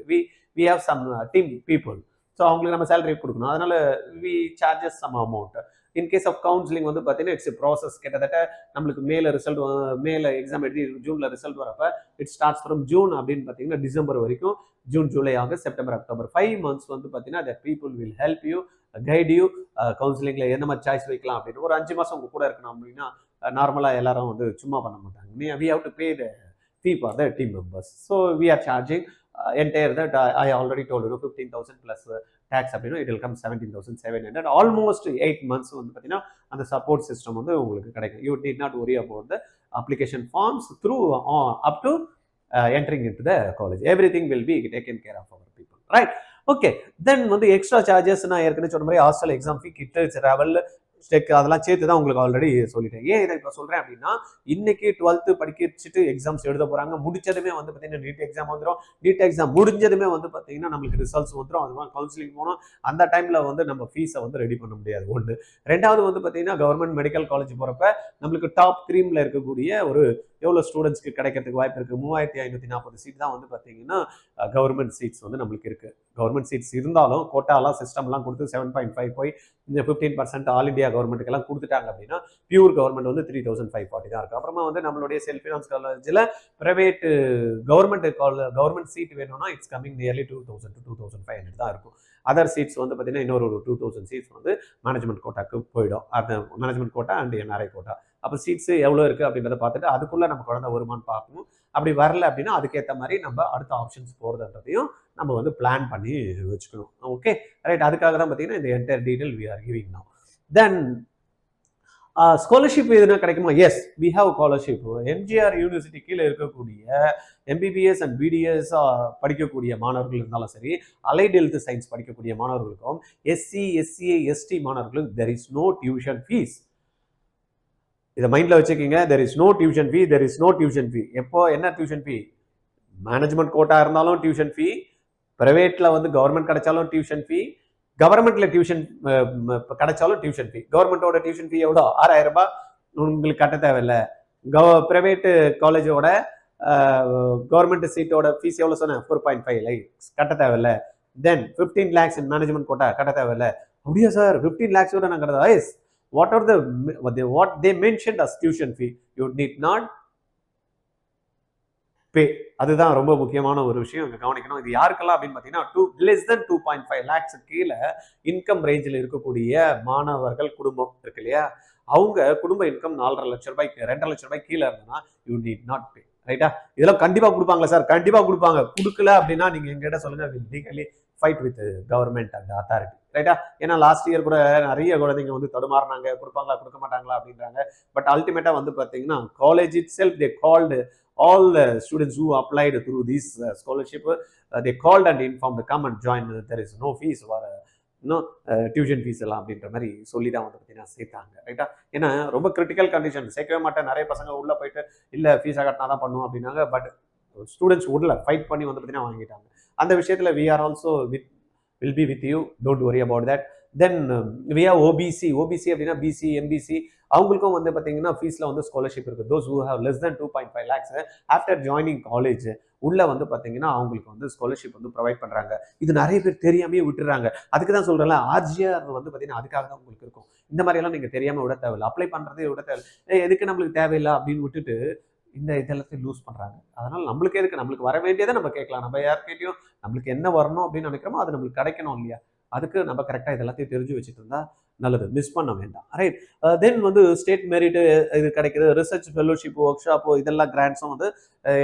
We have some team people. So அவங்களுக்கு நம்ம சேலரி கொடுக்கணும். அதனால we charges some amount. In case of counselling வந்து பார்த்தீங்கன்னா இட்ஸ் ப்ராசஸ். கிட்டத்தட்ட நம்மளுக்கு மேல எக்ஸாம் எழுதி ஜூனில் ரிசல்ட் வரப்ப இட் ஸ்டார்ட்ஸ் ஃப்ரம் ஜூன் அப்படின்னு பார்த்தீங்கன்னா டிசம்பர் வரைக்கும், June July August September October 5 months வந்து பார்த்தீங்கன்னா that people will help you guide you. கவுன்சிலிங்கில் எந்த மாதிரி சாய்ஸ் வைக்கலாம் அப்படின்னு ஒரு 5 மாதம் உங்க கூட இருக்கணும் அப்படின்னா நார்மலாக எல்லாரும் வந்து சும்மா பண்ண மாட்டாங்க. We have to pay the fee for the team members. So we are charging entire that I already told you 15,000 plus tax அப்படின்னா it will come 17,700. almost 8 months வந்து பார்த்தீங்கன்னா அந்த சப்போர்ட் சிஸ்டம் வந்து உங்களுக்கு கிடைக்கும். You need not worry about the application forms through up to entering into the college. Everything will be taken care of our people, right? Okay, then வந்து எக்ஸ்ட்ரா சார்ஜஸ் நான் ஏற்கனவே சொன்ன மாதிரி hostel exam fee, kit travel ஸ்டெக் அதெல்லாம் சேர்த்து தான் உங்களுக்கு ஆல்ரெடி சொல்லிட்டேன். ஏன் இதை இப்போ சொல்கிறேன் அப்படின்னா இன்னைக்கு 12th படிக்கிட்டு எக்ஸாம்ஸ் எழுத போகிறாங்க. முடிச்சதுமே வந்து பார்த்தீங்கன்னா நீட் எக்ஸாம் வந்துடும். நீட் எக்ஸாம் முடிஞ்சதுமே வந்து பார்த்தீங்கன்னா நம்மளுக்கு ரிசல்ட்ஸ் வந்துடும். அதுதான் கவுன்சிலிங் போகணும். அந்த டைமில் வந்து நம்ம ஃபீஸை வந்து ரெடி பண்ண முடியாது. ஒன்று. ரெண்டாவது வந்து பார்த்தீங்கன்னா கவர்மெண்ட் மெடிக்கல் காலேஜ் போகிறப்ப நம்மளுக்கு டாப் 3ல இருக்கக்கூடிய ஒரு எவ்வளோ ஸ்டூடெண்ட்ஸ்க்கு கிடைக்கிறதுக்கு வாய்ப்பு இருக்குது, 3540 சீட் தான் வந்து பார்த்தீங்கன்னா கவர்மெண்ட் சீட்ஸ் வந்து நம்மளுக்கு இருக்குது. கவர்மெண்ட் சீட்ஸ் இருந்தாலும் கோட்டாலாம் சிஸ்டம்லாம் கொடுத்து 7.5 போய் இந்த 15% ஆல் இண்டியா கவர்மெண்ட்டுக்கெல்லாம் கொடுத்துட்டாங்க அப்படின்னா பியூர் கவர்மெண்ட் வந்து 3540 தான் இருக்குது. அப்புறமா வந்து நம்மளுடைய செல்ஃப் ஃபினான்ஸ் காலேஜில் ப்ரைவேட் கவர்மெண்ட் சீட் வேணும்னா இட்ஸ் கமிங் நியர்லி 2000 to 2500 தான் இருக்கும். அதர் சீட்ஸ் வந்து பார்த்தீங்கன்னா இன்னொரு 2000 சீட்ஸ் வந்து மேனேஜ்மெண்ட் கோட்டாக்கு போயிடும். அந்த management quota and NRI quota. அப்போ சீட்ஸ் எவ்வளோ இருக்குது அப்படின்றத பார்த்துட்டு அதுக்குள்ளே நம்ம குழந்தை வருமானு பார்க்கணும். அப்படி வரல அப்படின்னா அதுக்கேற்ற மாதிரி நம்ம அடுத்த ஆப்ஷன்ஸ் போகிறதுன்றதையும் நம்ம வந்து பிளான் பண்ணி வச்சுக்கணும். Okay right. அதுக்காக தான் பார்த்தீங்கன்னா இந்த entire detail we are giving now. Then scholarship எதுனா கிடைக்குமா? Yes, we have scholarship. MGR university கீழே இருக்கக்கூடிய எம்பிபிஎஸ் அண்ட் பிடிஎஸ் படிக்கக்கூடிய மாணவர்கள் இருந்தாலும் சரி, அலைட் ஹெல்த் சயின்ஸ் படிக்கக்கூடிய மாணவர்களுக்கும், எஸ்சி எஸ்சிஏ எஸ்டி மாணவர்களுக்கும் there is no tuition fees. இதை மைண்டில் வச்சுக்கிங்க. There is no tuition fee, there is no tuition fee. எப்போ என்ன டியூஷன் ஃபீ? மேனேஜ்மெண்ட் கோட்டா இருந்தாலும் டியூஷன் ஃபீ, பிரைவேட்டில் வந்து கவர்மெண்ட் கிடைச்சாலும் டியூஷன் ஃபீ, கவர்மெண்ட்ல டியூஷன் கிடைச்சாலும் டியூஷன் ஃபீ. கவர்மெண்டோட டியூஷன் ஃபீ எவ்வளோ? 6000 ரூபாய் உங்களுக்கு கட்ட தேவையில்லை. பிரைவேட்டு காலேஜோட கவர்மெண்ட் சீட்டோட ஃபீஸ் எவ்வளோ சொன்னேன்? 4.5 lakhs கட்ட தேவையில்லை. Then 15 lakhs in management quota கட்ட தேவையில்லை. அப்படியா சார் 15 lakhs கூட நான் கட்டதா? Yes. What are what they mentioned as tuition fee, you need not pay. அதுதான் ரொம்ப முக்கியமான ஒரு விஷயம் இங்க கவனிக்கணும். இது யாருக்கெல்லாம் அப்படின்னு பார்த்தீங்கன்னா less than 2.5 lakhs கீழே இன்கம் ரேஞ்சில் இருக்கக்கூடிய மாணவர்கள் குடும்பம் இருக்கு இல்லையா, அவங்க குடும்ப இன்கம் 4.5 லட்சம் ரூபாய்க்கு 2.5 லட்சம் ரூபாய் கீழே இருந்ததுன்னா யூ நீட் நாட் பே. ரைட்டா? இதெல்லாம் கண்டிப்பா கொடுப்பாங்களா சார்? கண்டிப்பா கொடுப்பாங்க. கொடுக்கல அப்படின்னா நீங்க எங்கிட்ட சொல்லுங்க, legally fight with government and authority. ரைட்டா? ஏன்னா லாஸ்ட் இயர் கூட நிறைய குழந்தைங்க வந்து தடுமாறினாங்க, கொடுப்பாங்களா கொடுக்க மாட்டாங்களா அப்படின்றாங்க. பட் அல்டிமேட்டா வந்து பார்த்தீங்கன்னா college it self they called all the students who applied through this scholarship, they called and informed, come and join, there is no fees or இன்னும் டியூஷன் ஃபீஸ் எல்லாம் அப்படின்ற மாதிரி சொல்லி தான் வந்து பார்த்தீங்கன்னா சேர்த்தாங்க. ரைட்டா? ஏன்னா ரொம்ப கிரிட்டிக்கல் கண்டிஷன், சேர்க்கவே மாட்டேன். நிறைய பசங்க உள்ளே போயிட்டு இல்லை ஃபீஸாக கட்டினா தான் பண்ணுவோம் அப்படின்னாங்க. பட் ஸ்டூடெண்ட்ஸ் உள்ள ஃபைட் பண்ணி வந்து பார்த்தீங்கன்னா வாங்கிட்டாங்க. அந்த விஷயத்தில் we are also will be with you, don't worry about that. Then we have OBC அப்படின்னா பிசி எம்பிசி அவங்களுக்கும் வந்து பார்த்தீங்கன்னா ஃபீஸில் வந்து ஸ்காலர்ஷிப் இருக்குது. those who have less than 2.5 lakhs after joining college உள்ள வந்து பார்த்தீங்கன்னா அவங்களுக்கு வந்து ஸ்காலர்ஷிப் வந்து ப்ரொவைட் பண்ணுறாங்க. இது நிறைய பேர் தெரியாமே விட்டுறாங்க. அதுக்கு தான் சொல்கிறேன்ல, ஆர்ஜிஆர் வந்து பார்த்தீங்கன்னா அதுக்காக தான் உங்களுக்கு இருக்கும். இந்த மாதிரியெல்லாம் நீங்கள் தெரியாமல் விட தேவையில்லை, அப்ளை பண்ணுறதே விட தேவையில்லை. எதுக்கு நம்மளுக்கு தேவையில்லை அப்படின்னு விட்டுட்டு இந்த இதெல்லாத்தையும் லூஸ் பண்ணுறாங்க. அதனால் நம்மளுக்கு எதுக்கு? நம்மளுக்கு வர வேண்டியதை நம்ம கேட்கலாம். நம்ம யார்கிட்டையும் நம்மளுக்கு என்ன வரணும் அப்படின்னு நினைக்கிறோமோ அது நம்மளுக்கு கிடைக்கணும் இல்லையா? அதுக்கு நம்ம கரெக்டாக இதெல்லாத்தையும் தெரிஞ்சு வச்சுட்டு இருந்தா நல்லது, மிஸ் பண்ண வேண்டாம். ரைட்? தென் வந்து ஸ்டேட் மெரிட் இது கிடைக்குது, ரிசர்ச் ஃபெலோஷிப் ஒர்க் ஷாப்போ இதெல்லாம் கிராண்ட்ஸும் வந்து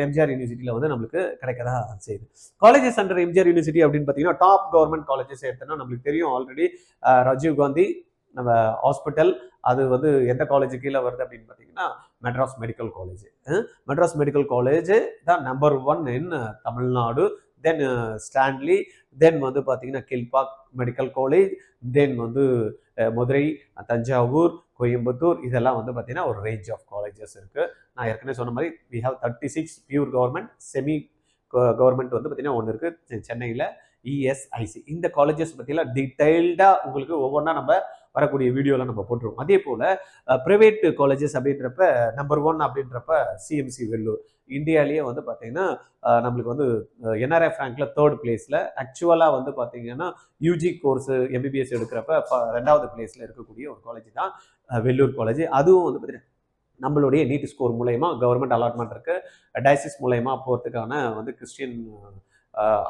எம்ஜிஆர் யூனிவர்சிட்டியில் வந்து நம்மளுக்கு கிடைக்கதா செய்யுது. காலேஜஸ் அண்டர் எம்ஜிஆர் யூனிவர்சிட்டி அப்படின்னு பார்த்தீங்கன்னா டாப் கவர்மெண்ட் காலேஜஸ் எடுத்தோன்னா நம்மளுக்கு தெரியும் ஆல்ரெடி. ராஜீவ் காந்தி நம்ம ஹாஸ்பிட்டல், அது வந்து எந்த காலேஜ் கீழே வருது அப்படின்னு பார்த்தீங்கன்னா Madras medical college. Madras medical college தான் நம்பர் 1 இன் தமிழ்நாடு. தென் ஸ்டான்லி, தென் வந்து பார்த்தீங்கன்னா கில்பாக் மெடிக்கல் காலேஜ், தென் வந்து மதுரை, தஞ்சாவூர், கோயம்புத்தூர், இதெல்லாம் வந்து பார்த்தீங்கன்னா ஒரு ரேஞ்ச் ஆஃப் காலேஜஸ் இருக்குது. நான் ஏற்கனவே சொன்ன மாதிரி we have 36 pure government, semi government வந்து பார்த்தீங்கன்னா ஒன்று இருக்குது சென்னையில், இஎஸ்ஐசி. இந்த காலேஜஸ் பற்றிலாம் டீட்டெயில்டாக உங்களுக்கு ஒவ்வொன்றா நம்ம வரக்கூடிய வீடியோலாம் நம்ம போட்டுருவோம். அதே போல் ப்ரைவேட் காலேஜஸ் அப்படின்றப்ப நம்பர் 1 அப்படின்றப்ப சிஎம்சி வெள்ளூர். இந்தியாவிலேயே வந்து பார்த்தீங்கன்னா நம்மளுக்கு வந்து என்ஆர்எஃப் ரேங்க்ல 3rd பிளேஸில், ஆக்சுவலாக வந்து பார்த்தீங்கன்னா யூஜி கோர்ஸ் எம்பிபிஎஸ் எடுக்கிறப்ப 2வது பிளேஸில் இருக்கக்கூடிய ஒரு காலேஜ் தான் வெள்ளூர் காலேஜ். அதுவும் வந்து பார்த்தீங்கன்னா நம்மளுடைய நீட் ஸ்கோர் மூலயமா கவர்மெண்ட் அலாட்மெண்ட் இருக்குது. டயசிஸ் மூலயமா போகிறதுக்கான வந்து கிறிஸ்டியன்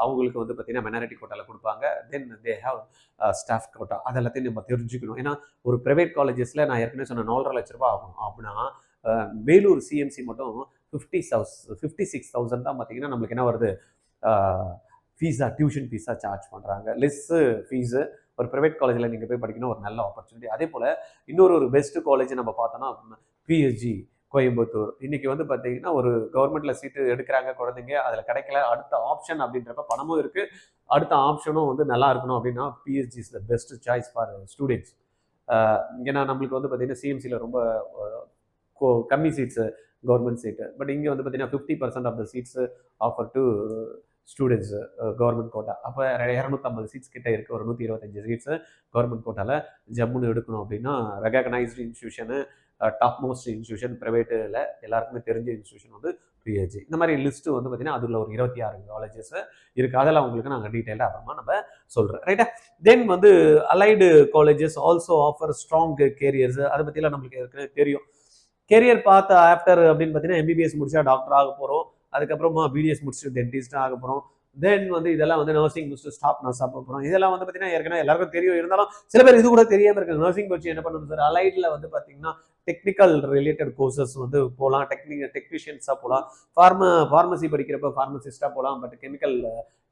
அவங்களுக்கு வந்து பார்த்தீங்கன்னா மைனாரிட்டி கோட்டாவில் கொடுப்பாங்க. தென் தே ஹாவ் ஸ்டாஃப் கோட்டா. அதெல்லாத்தையும் நம்ம தெரிஞ்சுக்கணும். ஏன்னா ஒரு ப்ரைவேட் காலேஜஸில் நான் ஏற்கனவே சொன்ன 4.5 லட்ச ரூபா ஆகும். அப்படின்னா வேலூர் சிஎம்சி மட்டும் 56,000 தான் பார்த்தீங்கன்னா நம்மளுக்கு என்ன வருது, ஃபீஸாக டியூஷன் ஃபீஸாக சார்ஜ் பண்ணுறாங்க. Less fees. ஒரு ப்ரைவேட் காலேஜில் நீங்கள் போய் படிக்கணும், ஒரு நல்ல ஆப்பர்ச்சுனிட்டி. அதே போல் இன்னொரு பெஸ்ட் காலேஜ் நம்ம பார்த்தோன்னா பிஎஸ்ஜி கோயம்புத்தூர். இன்னைக்கு வந்து பார்த்தீங்கன்னா ஒரு கவர்மெண்ட்ல சீட்டு எடுக்கிறாங்க குழந்தைங்க, அதில் கிடைக்கல, அடுத்த ஆப்ஷன் அப்படின்றப்ப பணமும் இருக்குது, அடுத்த ஆப்ஷனும் வந்து நல்லா இருக்கணும் அப்படின்னா PSG is the best choice for students. ஏன்னா நம்மளுக்கு வந்து பார்த்தீங்கன்னா சிஎம்சியில் ரொம்ப கம்மி சீட்ஸு கவர்மெண்ட் சீட்டு. பட் இங்கே வந்து பார்த்தீங்கன்னா 50% of the seats offer to students government quota. அப்போ 250 சீட்ஸ் கிட்ட இருக்குது. ஒரு 125 சீட்ஸு கவர்மெண்ட் கோட்டாவில் ஜம்முன்னு எடுக்கணும் அப்படின்னா recognised institution, top most institution, ப்ரைவேட்டில் எல்லாருக்குமே தெரிஞ்ச இன்ஸ்டியூஷன் வந்து பிஹெச்சி. இந்த மாதிரி லிஸ்ட்டு வந்து பார்த்தீங்கன்னா அதில் ஒரு 26 காலேஜஸ் இருக்குது. அதெல்லாம் உங்களுக்கு நாங்கள் டீட்டெயிலாக அப்புறமா நம்ம சொல்கிறேன். ரைட்டா? தென் வந்து allied colleges also offer strong careers. அதை பற்றிலாம் நம்மளுக்கு ஏற்கனவே தெரியும். கேரியர் பார்த்த ஆஃப்டர் அப்படின்னு பார்த்தீங்கன்னா எம்பிபிஎஸ் முடிச்சா டாக்டர் ஆக போகிறோம், அதுக்கப்புறமா பிடிஎஸ் முடிச்சுட்டு டென்டிஸ்ட் ஆக போகிறோம், தென் வந்து இதெல்லாம் வந்து நர்சிங் முடிச்சுட்டு ஸ்டாஃப் நர்ஸாக போகிறோம். இதெல்லாம் வந்து பார்த்தீங்கன்னா ஏற்கனவே எல்லாருக்கும் தெரியும். இருந்தாலும் சில பேர் இது கூட தெரியாமல் இருக்குது. நர்சிங் படிச்சு என்ன பண்ணணும் சார்? அலைடில் வந்து பார்த்தீங்கன்னா டெக்னிக்கல் ரிலேட்டட் கோர்சஸ் வந்து போகலாம், டெக்னீஷியன்ஸாக போகலாம், ஃபார்மசி படிக்கிறப்ப ஃபார்மசிஸ்டாக போகலாம், பட் கெமிக்கல்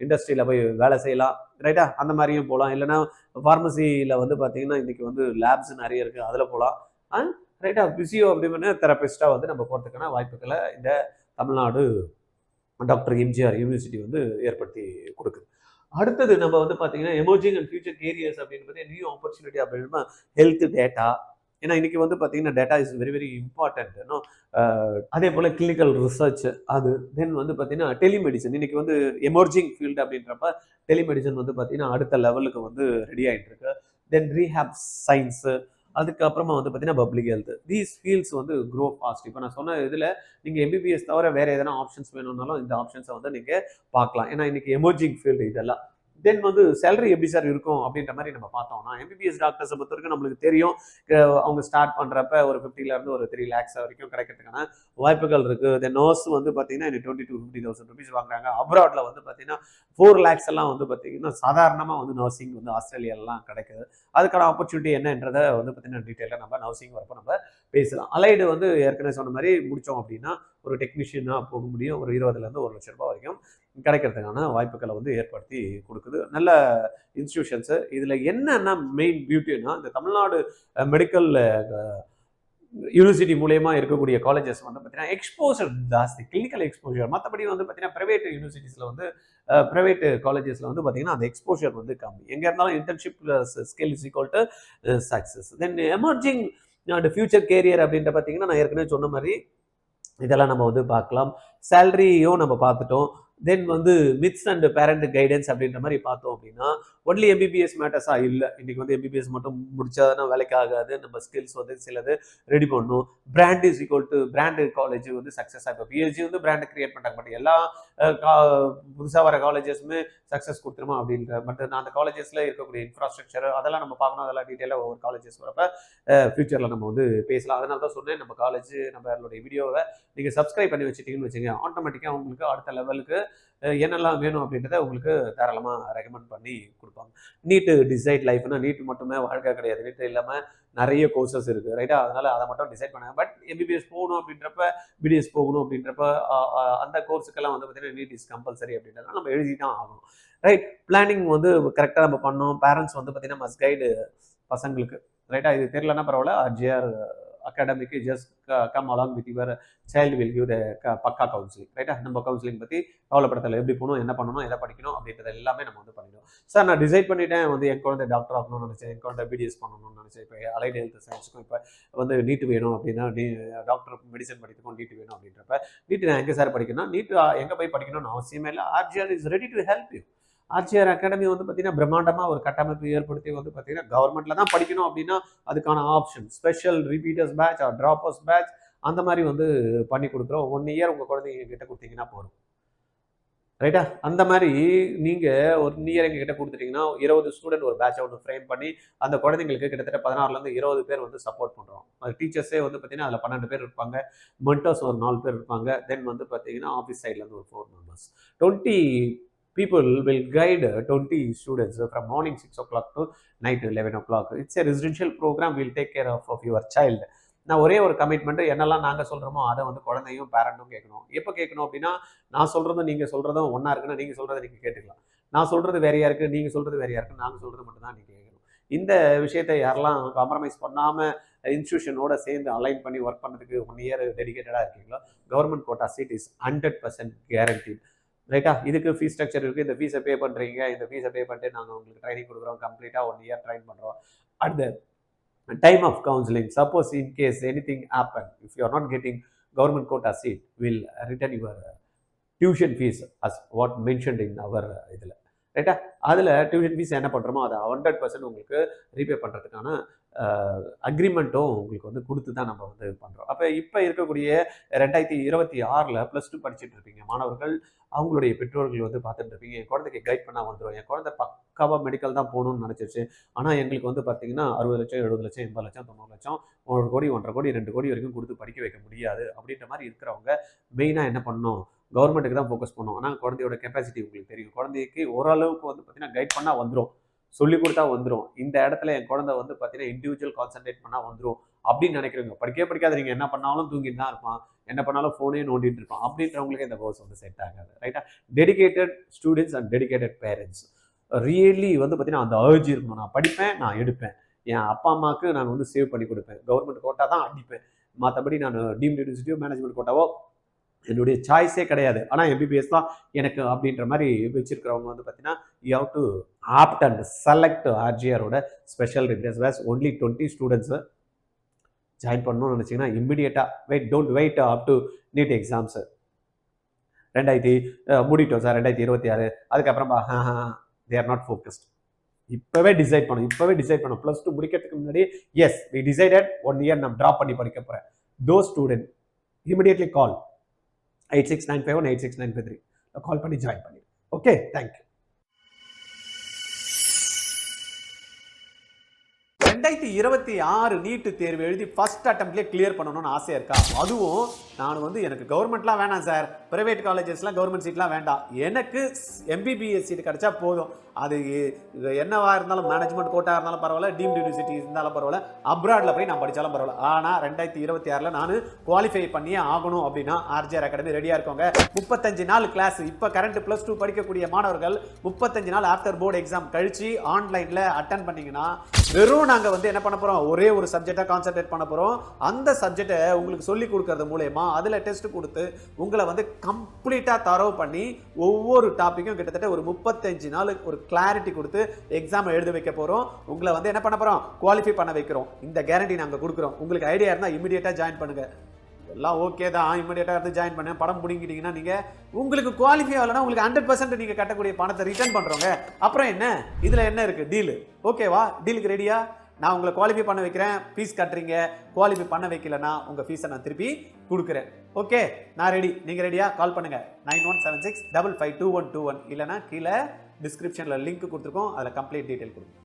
இண்டஸ்ட்ரியில் போய் வேலை செய்யலாம். ரைட்டா? அந்த மாதிரியும் போகலாம். இல்லைன்னா ஃபார்மசியில் வந்து பார்த்தீங்கன்னா இன்றைக்கி வந்து லேப்ஸ் நிறைய இருக்குது, அதில் போகலாம். ரைட்டா? பிசியோ அப்படின்னு தெரபிஸ்டாக வந்து நம்ம போகிறதுக்கான வாய்ப்புகளை இந்த தமிழ்நாடு டாக்டர் எம்ஜிஆர் யூனிவர்சிட்டி வந்து ஏற்படுத்தி கொடுக்குது. அடுத்தது நம்ம வந்து பார்த்தீங்கன்னா எமர்ஜிங் அண்ட் ஃபியூச்சர் கேரியர்ஸ் அப்படின்னு நியூ ஆப்பர்ச்சுனிட்டி அப்படின்னா ஹெல்த் டேட்டா, ஏன்னா இன்னைக்கு வந்து பார்த்தீங்கன்னா data is very very important. அதே போல் கிளினிக்கல் ரிசர்ச் அது தென் வந்து பார்த்தீங்கன்னா டெலிமெடிசன் இன்னைக்கு வந்து எமர்ஜிங் ஃபீல்டு அப்படின்றப்ப டெலிமெடிசன் வந்து பார்த்தீங்கன்னா அடுத்த லெவலுக்கு வந்து ரெடி ஆகிட்டு இருக்கு. தென் ரீஹேப் சயின்ஸு அதுக்கப்புறமா வந்து பார்த்தீங்கன்னா பப்ளிக் ஹெல்த் தீஸ் ஃபீல்ட்ஸ் வந்து க்ரோ ஃபாஸ்ட். இப்போ நான் சொன்ன இதில் நீங்கள் எம்பிபிஎஸ் தவிர வேறு எதனா ஆப்ஷன்ஸ் வேணும்னாலும் இந்த ஆப்ஷன்ஸை வந்து நீங்கள் பார்க்கலாம். ஏன்னா இன்னைக்கு எமர்ஜிங் ஃபீல்டு இதெல்லாம். தென் வந்து சேலரி எப்படி சார் இருக்கும் அப்படின்ற மாதிரி நம்ம பார்த்தோம்னா எம்பிபிஎஸ் டாக்டர்ஸை பொறுத்த வரைக்கும் நம்மளுக்கு தெரியும் அவங்க ஸ்டார்ட் பண்ணுறப்ப ஒரு 50,000 ஒரு 3 lakhs வரைக்கும் கிடைக்கிறதுக்கான வாய்ப்புகள் இருக்குது. தென் நர்ஸ் வந்து பார்த்தீங்கன்னா இன்னைக்கு 20 to 50,000 rupees வாங்குறாங்க. அப்ராட்ல வந்து பார்த்தீங்கன்னா 4 lakhs எல்லாம் வந்து பார்த்தீங்கன்னா சாதாரணமாக வந்து நர்சிங் வந்து ஆஸ்திரேலியாலாம் கிடைக்குது. அதுக்கான ஆப்பர்ச்சுனிட்டி என்னன்றதை வந்து பார்த்தீங்கன்னா டீட்டெயிலாக நம்ம நர்சிங் வரப்போ நம்ம பேசலாம். அலைடு வந்து ஏற்கனவே சொன்ன மாதிரி முடித்தோம் அப்படின்னா ஒரு டெக்னீஷியனாக போக முடியும். ஒரு 20,000 1 லட்சம் ரூபாய் வரைக்கும் கிடைக்கிறதுக்கான வாய்ப்புகளை வந்து ஏற்படுத்தி கொடுக்குது. நல்ல இன்ஸ்டிடியூஷன்ஸு. இதில் என்னன்னா மெயின் பியூட்டின்னா இந்த தமிழ்நாடு மெடிக்கல் யூனிவர்சிட்டி மூலயமா இருக்கக்கூடிய காலேஜஸ் வந்து பார்த்தீங்கன்னா எக்ஸ்போசர் ஜாஸ்தி, கிளினிக்கல் எக்ஸ்போஷர். மற்றபடி வந்து பார்த்தீங்கன்னா ப்ரைவேட் யூனிவர்சிட்டிஸில் வந்து ப்ரைவேட் காலேஜஸில் வந்து பார்த்தீங்கன்னா அந்த எக்ஸ்போஷர் வந்து கம்மி. எங்கே இருந்தாலும் internship skill is equal to success. Then emerging and future career அப்படின்ற பார்த்தீங்கன்னா நான் ஏற்கனவே சொன்ன மாதிரி இதெல்லாம் நம்ம வந்து பார்க்கலாம். சேலரியும் நம்ம பார்த்துட்டோம். தென் வந்து மித்ஸ் அண்ட் பேரண்ட் கைடன்ஸ் அப்படின்ற மாதிரி பார்த்தோம் அப்படின்னா ஒன்லி எம்பிபிஎஸ் மேட்டர்ஸா இல்லை. இன்னைக்கு வந்து எம்பிபிஎஸ் மட்டும் முடிச்சாதான் வேலைக்கு ஆகாது. நம்ம ஸ்கில்ஸ் வந்து சிலது ரெடி பண்ணணும். Brand is equal to brand college வந்து சக்ஸஸ் ஆகும். பிஹெச்டி வந்து பிராண்ட் கிரியேட் பண்ணுறாங்க. பட் எல்லா புதுசாக வர காலேஜஸுமே சக்ஸஸ் கொடுத்துருமா அப்படின்ற பட் நான் அந்த காலேஜஸில் இருக்கக்கூடிய இன்ஃப்ராஸ்ட்ரக்சர் அதெல்லாம் நம்ம பார்க்கணும். அதெல்லாம் டீட்டெயிலாக ஒவ்வொரு காலேஜஸ் வரப்ப ஃபியூச்சரில் நம்ம வந்து பேசலாம். அதனால தான் சொன்னேன் நம்ம காலேஜ் நம்மளுடைய வீடியோவை நீங்கள் சப்ஸ்கிரைப் பண்ணி வச்சுட்டீங்கன்னு வச்சுங்க ஆட்டோமேட்டிக்காக உங்களுக்கு அடுத்த லெவலுக்கு என்னெல்லாம் வேணும் அப்படின்றத உங்களுக்கு தாராளமாக ரெக்கமெண்ட் பண்ணி கொடுப்பாங்க. நீட்டு டிசைட் லைஃப்னா நீட் மட்டுமே வாழ்க்கை கிடையாது. நீட் இல்லாமல் நிறைய கோர்சஸ் இருக்குது ரைட்டா. அதனால் அதை மட்டும் டிசைட் பண்ணாங்க. பட் எம்பிபிஎஸ் போகணும் அப்படின்றப்ப பிடிஎஸ் போகணும் அப்படின்றப்ப அந்த கோர்ஸுக்கெல்லாம் வந்து பார்த்தீங்கன்னா நீட் இஸ் கம்பல்சரி அப்படின்றத நம்ம எழுதி தான் ஆகணும் ரைட். பிளானிங் வந்து கரெக்டாக நம்ம பண்ணோம். பேரண்ட்ஸ் வந்து பார்த்தீங்கன்னா மஸ்ட் கைடு பசங்களுக்கு ரைட்டா. இது தெரியலன்னா பரவாயில்ல. ஆர்ஜிஆர் அகாடமிக்கு just come along with your child will give the pakka counselling ரைட்டா. நம்ம கவுன்சிலிங் பற்றி கவலைப்படத்தில் எப்படி போகணும், என்ன பண்ணணும், எதை படிக்கணும் அப்படின்றது எல்லாமே நம்ம வந்து பண்ணிடுவோம். சார் நான் டிசைட் பண்ணிட்டேன் வந்து என் குழந்தை டாக்டர் ஆகணும்னு நினச்சேன், என் குழந்தை பிடிஎஸ் பண்ணணும்னு நினச்சேன். இப்போ அலைடு ஹெல்த் சயின்ஸுக்கும் இப்போ வந்து நீட்டு வேணும் அப்படின்னா டாக்டர் மெடிசன் படிக்கிறதுக்கும் நீட்டு வேணும் அப்படின்றப்ப நீட்டு நான் எங்கே சார் படிக்கணும், நீட்டு எங்கே போய் படிக்கணும்னு அவசியமே இல்லை. RGR is ready to help you. RGR academy வந்து பார்த்தீங்கன்னா பிரம்மாண்டமாக ஒரு கட்டமைப்பு ஏற்படுத்தி வந்து பார்த்தீங்கன்னா கவர்மெண்ட்டில் தான் படிக்கணும் அப்படின்னா அதுக்கான option special repeaters batch or droppers batch அந்த மாதிரி வந்து பண்ணி கொடுக்குறோம். 1 year உங்கள் குழந்தைங்க கிட்ட கொடுத்தீங்கன்னா போதும் ரைட்டா. அந்த மாதிரி நீங்கள் 1 year எங்ககிட்ட கொடுத்துட்டீங்கன்னா 20 ஸ்டூடெண்ட் ஒரு பேட்சை ஒன்று ஃப்ரேம் பண்ணி அந்த குழந்தைங்களுக்கு கிட்டத்தட்ட 16 to 20 பேர் வந்து சப்போர்ட் பண்ணுறோம். அது டீச்சர்ஸே வந்து பார்த்தீங்கன்னா அதில் 12 பேர் இருப்பாங்க. மென்டர்ஸ் ஒரு 4 பேர் இருப்பாங்க. தென் வந்து பார்த்தீங்கன்னா ஆஃபீஸ் சைட்லேருந்து ஒரு 4 members. 20 people will guide 20 students from morning 6 o'clock to night 11 o'clock. It's a residential program. We'll take care of your child. நான் ஒரே ஒரு கமிட்மெண்ட்டு என்னெல்லாம் நாங்கள் சொல்கிறோமோ அதை வந்து குழந்தையும் பேரண்ட்டும் கேட்கணும். எப்போ கேட்கணும் அப்படின்னா நான் சொல்கிறதும் நீங்கள் சொல்கிறதும் ஒன்றா இருக்குன்னா நீங்கள் சொல்கிறத நீங்கள் கேட்டுக்கலாம். நான் சொல்கிறது வேறையாக இருக்குது, நீங்கள் சொல்கிறது வேறையாக இருக்குது, நாங்கள் சொல்கிறது மட்டும் தான் நீங்கள் கேட்கணும். இந்த விஷயத்தை யாரெல்லாம் காம்ப்ரமைஸ் பண்ணாமல் இன்ஸ்டியூஷனோட சேர்ந்து அலைன் பண்ணி ஒர்க் பண்ணுறதுக்கு 1 year டெடிகேட்டடாக இருக்கீங்களோ government quota seat is 100% guaranteed ரைட்டா. இதுக்கு ஃபீஸ் ஸ்ட்ரக்சர் இருக்குது. இந்த ஃபீஸை பே பண்ணுறீங்க, இந்த ஃபீஸை பே பண்ணிட்டு நாங்கள் உங்களுக்கு ட்ரைனிங் கொடுக்குறோம். கம்ப்ளீட்டாக 1 year ட்ரைன் பண்ணுறோம். At the time of counseling, suppose in case anything happen, if you are not getting government quota seat, will return your tuition fees as what mentioned in our இதில் ரைட்டா. அதில் டியூஷன் ஃபீஸ் என்ன பண்ணுறோமோ அதை 100% உங்களுக்கு ரீபே பண்ணுறதுக்கான அக்ரிமெண்ட்டும் உங்களுக்கு வந்து கொடுத்து தான் நம்ம வந்து பண்ணுறோம். அப்போ இப்போ இருக்கக்கூடிய 2026 +2 படிச்சுட்டு இருப்பீங்க மாணவர்கள், அவங்களுடைய பெற்றோர்கள் வந்து பார்த்துட்டு இருப்பீங்க. என் குழந்தைக்கு கைட் பண்ணால் வந்துடும், என் குழந்தை பக்காவாக மெடிக்கல் தான் போகணும்னு நினச்சிருச்சு, ஆனால் எங்களுக்கு வந்து பார்த்தீங்கன்னா 60 லட்சம் 70 லட்சம் 80 லட்சம் 90 லட்சம் 1 கோடி 1.5 கோடி 2 கோடி வரைக்கும் கொடுத்து படிக்க வைக்க முடியாது அப்படின்ற மாதிரி இருக்கிறவங்க மெயினாக என்ன பண்ணணும், கவர்மெண்ட்டுக்கு தான் ஃபோக்கஸ் பண்ணும். ஆனால் குழந்தையோட கெப்பாசிட்டி உங்களுக்கு தெரியும். குழந்தைக்கு ஓரளவுக்கு வந்து பார்த்தீங்கன்னா கைட் பண்ணால் வந்துடும், சொல்லிக் கொடுத்தா வந்துடும். இந்த இடத்துல என் குழந்தை வந்து பார்த்தீங்கன்னா இண்டிவிஜுவல் கான்சன்ட்ரேட் பண்ணால் வந்துடும் அப்படின்னு நினைக்கிறவங்க, படிக்கவே படிக்காத நீங்கள் என்ன பண்ணாலும் தூங்கிட்டு தான் இருப்பான், என்ன பண்ணாலும் ஃபோனே நோண்டிட்டு இருப்பான் அப்படின்றவங்களுக்கு இந்த கோர்ஸ் வந்து செட் ஆகாது ரைட்டா. Dedicated students and dedicated parents really வந்து பார்த்தீங்கன்னா அந்த அர்ஜி இருக்கணும். நான் படிப்பேன், நான் எடுப்பேன், என் அப்பா அம்மாவுக்கு நான் வந்து சேவ் பண்ணி கொடுப்பேன், கவர்மெண்ட் கோட்டா தான் அடிப்பேன், மற்றபடி நான் டீம்டு யூனிவர்சிட்டியோ மேனேஜ்மெண்ட் கோட்டாவோ என்னுடைய சாய்ஸே கிடையாது, ஆனால் எம்பிபிஎஸ் தான் எனக்கு அப்படின்ற மாதிரி வச்சிருக்கிறவங்க வந்து பார்த்தீங்கன்னா you have to opt and select ஆர்ஜிஆரோட special refresh batch. Only 20 students join பண்ணணும்னு நினச்சிங்கன்னா இம்மிடியேட்டாக don't wait up to NEET exams. முடிட்டோம் சார் 2026, அதுக்கப்புறமா தே ஆர் நாட் ஃபோக்கஸ்ட். இப்போவே டிசைட் பண்ணும் +2 முடிக்கிறதுக்கு முன்னாடி எஸ் வி டிசைடட் 1 இயர் நான் ட்ராப் பண்ணி படிக்க போகிறேன். Those student immediately call 8695 8695 call பண்ணி ஜாயின் பண்ணி. Okay, thank you. 2026 நீட் தேர்வு எழுதி ஃபர்ஸ்ட் அட்டெம்ப்ட்லேயே கிளியர் பண்ணணும்னு ஆசையாக இருக்கா? அதுவும் நான் எனக்கு கவர்மெண்ட்லாம் வேணாம் சார், பிரைவேட் காலேஜஸ்லாம் கவர்மெண்ட் சீட்லாம் வேண்டாம், எனக்கு MBBS சீட் கிடைச்சா போதும். அது என்னவா இருந்தாலும் மேனேஜ்மெண்ட் கோட்டா இருந்தாலும் பரவாயில்ல, டீம்டு யூனிவர்சிட்டி இருந்தாலும் பரவாயில்ல, அப்ராட்ல போய் நான் படித்தாலும் பரவாயில்ல. ஆனால் 2026 நான் குவாலிஃபை பண்ணியே ஆகணும் அப்படின்னா RJR அகாடமி ரெடியாக இருக்கோங்க. 35 நாள் கிளாஸ். இப்போ கரண்ட் +2 படிக்கக்கூடிய மாணவர்கள் 35 நாள் ஆஃப்டர் போர்டு எக்ஸாம் கழிச்சு ஆன்லைனில் அட்டன் பண்ணிங்கன்னா வெறும் நாங்கள் என்ன பண்ண போகிறோம், ஒரே ஒரு சப்ஜெக்டை கான்சென்ட்ரேட் பண்ண போகிறோம். அந்த சப்ஜெக்டை உங்களுக்கு சொல்லி கொடுக்கறது மூலயமா அதில் டெஸ்ட் கொடுத்து உங்களை கம்ப்ளீட்டாக தரவு பண்ணி ஒவ்வொரு டாப்பிக்கும் கிட்டத்தட்ட ஒரு 35 நாள் ஒரு கிளாரிட்டி கொடுத்து எக்ஸாம் எழுத வைக்க போகிறோம். உங்களை என்ன பண்ண போகிறோம், குவாலிஃபை பண்ண வைக்கிறோம். இந்த கேரண்டி நாங்கள் கொடுக்குறோம். உங்களுக்கு ஐடியா இருந்தால் இமிடியேட்டாக ஜாயின் பண்ணுங்கள். எல்லாம் ஓகே தான், இமிடியேட்டாக ஜாயின் பண்ண படம் பிடிங்கிட்டீங்கன்னா நீங்கள் உங்களுக்கு குவாலிஃபை ஆகலைன்னா உங்களுக்கு 100% நீங்கள் கட்டக்கூடிய பணத்தை ரிட்டர்ன் பண்ணுறோங்க. அப்புறம் என்ன, இதில் என்ன இருக்குது, டீலு ஓகேவா? டீலுக்கு ரெடியா? நான் உங்களை குவாலிஃபை பண்ண வைக்கிறேன், ஃபீஸ் கட்டுறீங்க. குவாலிஃபை பண்ண வைக்கலன்னா உங்கள் ஃபீஸை நான் திருப்பி கொடுக்குறேன். ஓகே, நான் ரெடி. நீங்கள் ரெடியா? கால் பண்ணுங்கள் 9176552121. இல்லைனா கீழே டிஸ்கிரிப்ஷனில் லிங்க் கொடுத்துருக்கோம், அதில் கம்ப்ளீட் டீட்டெயில் கொடுக்கும்.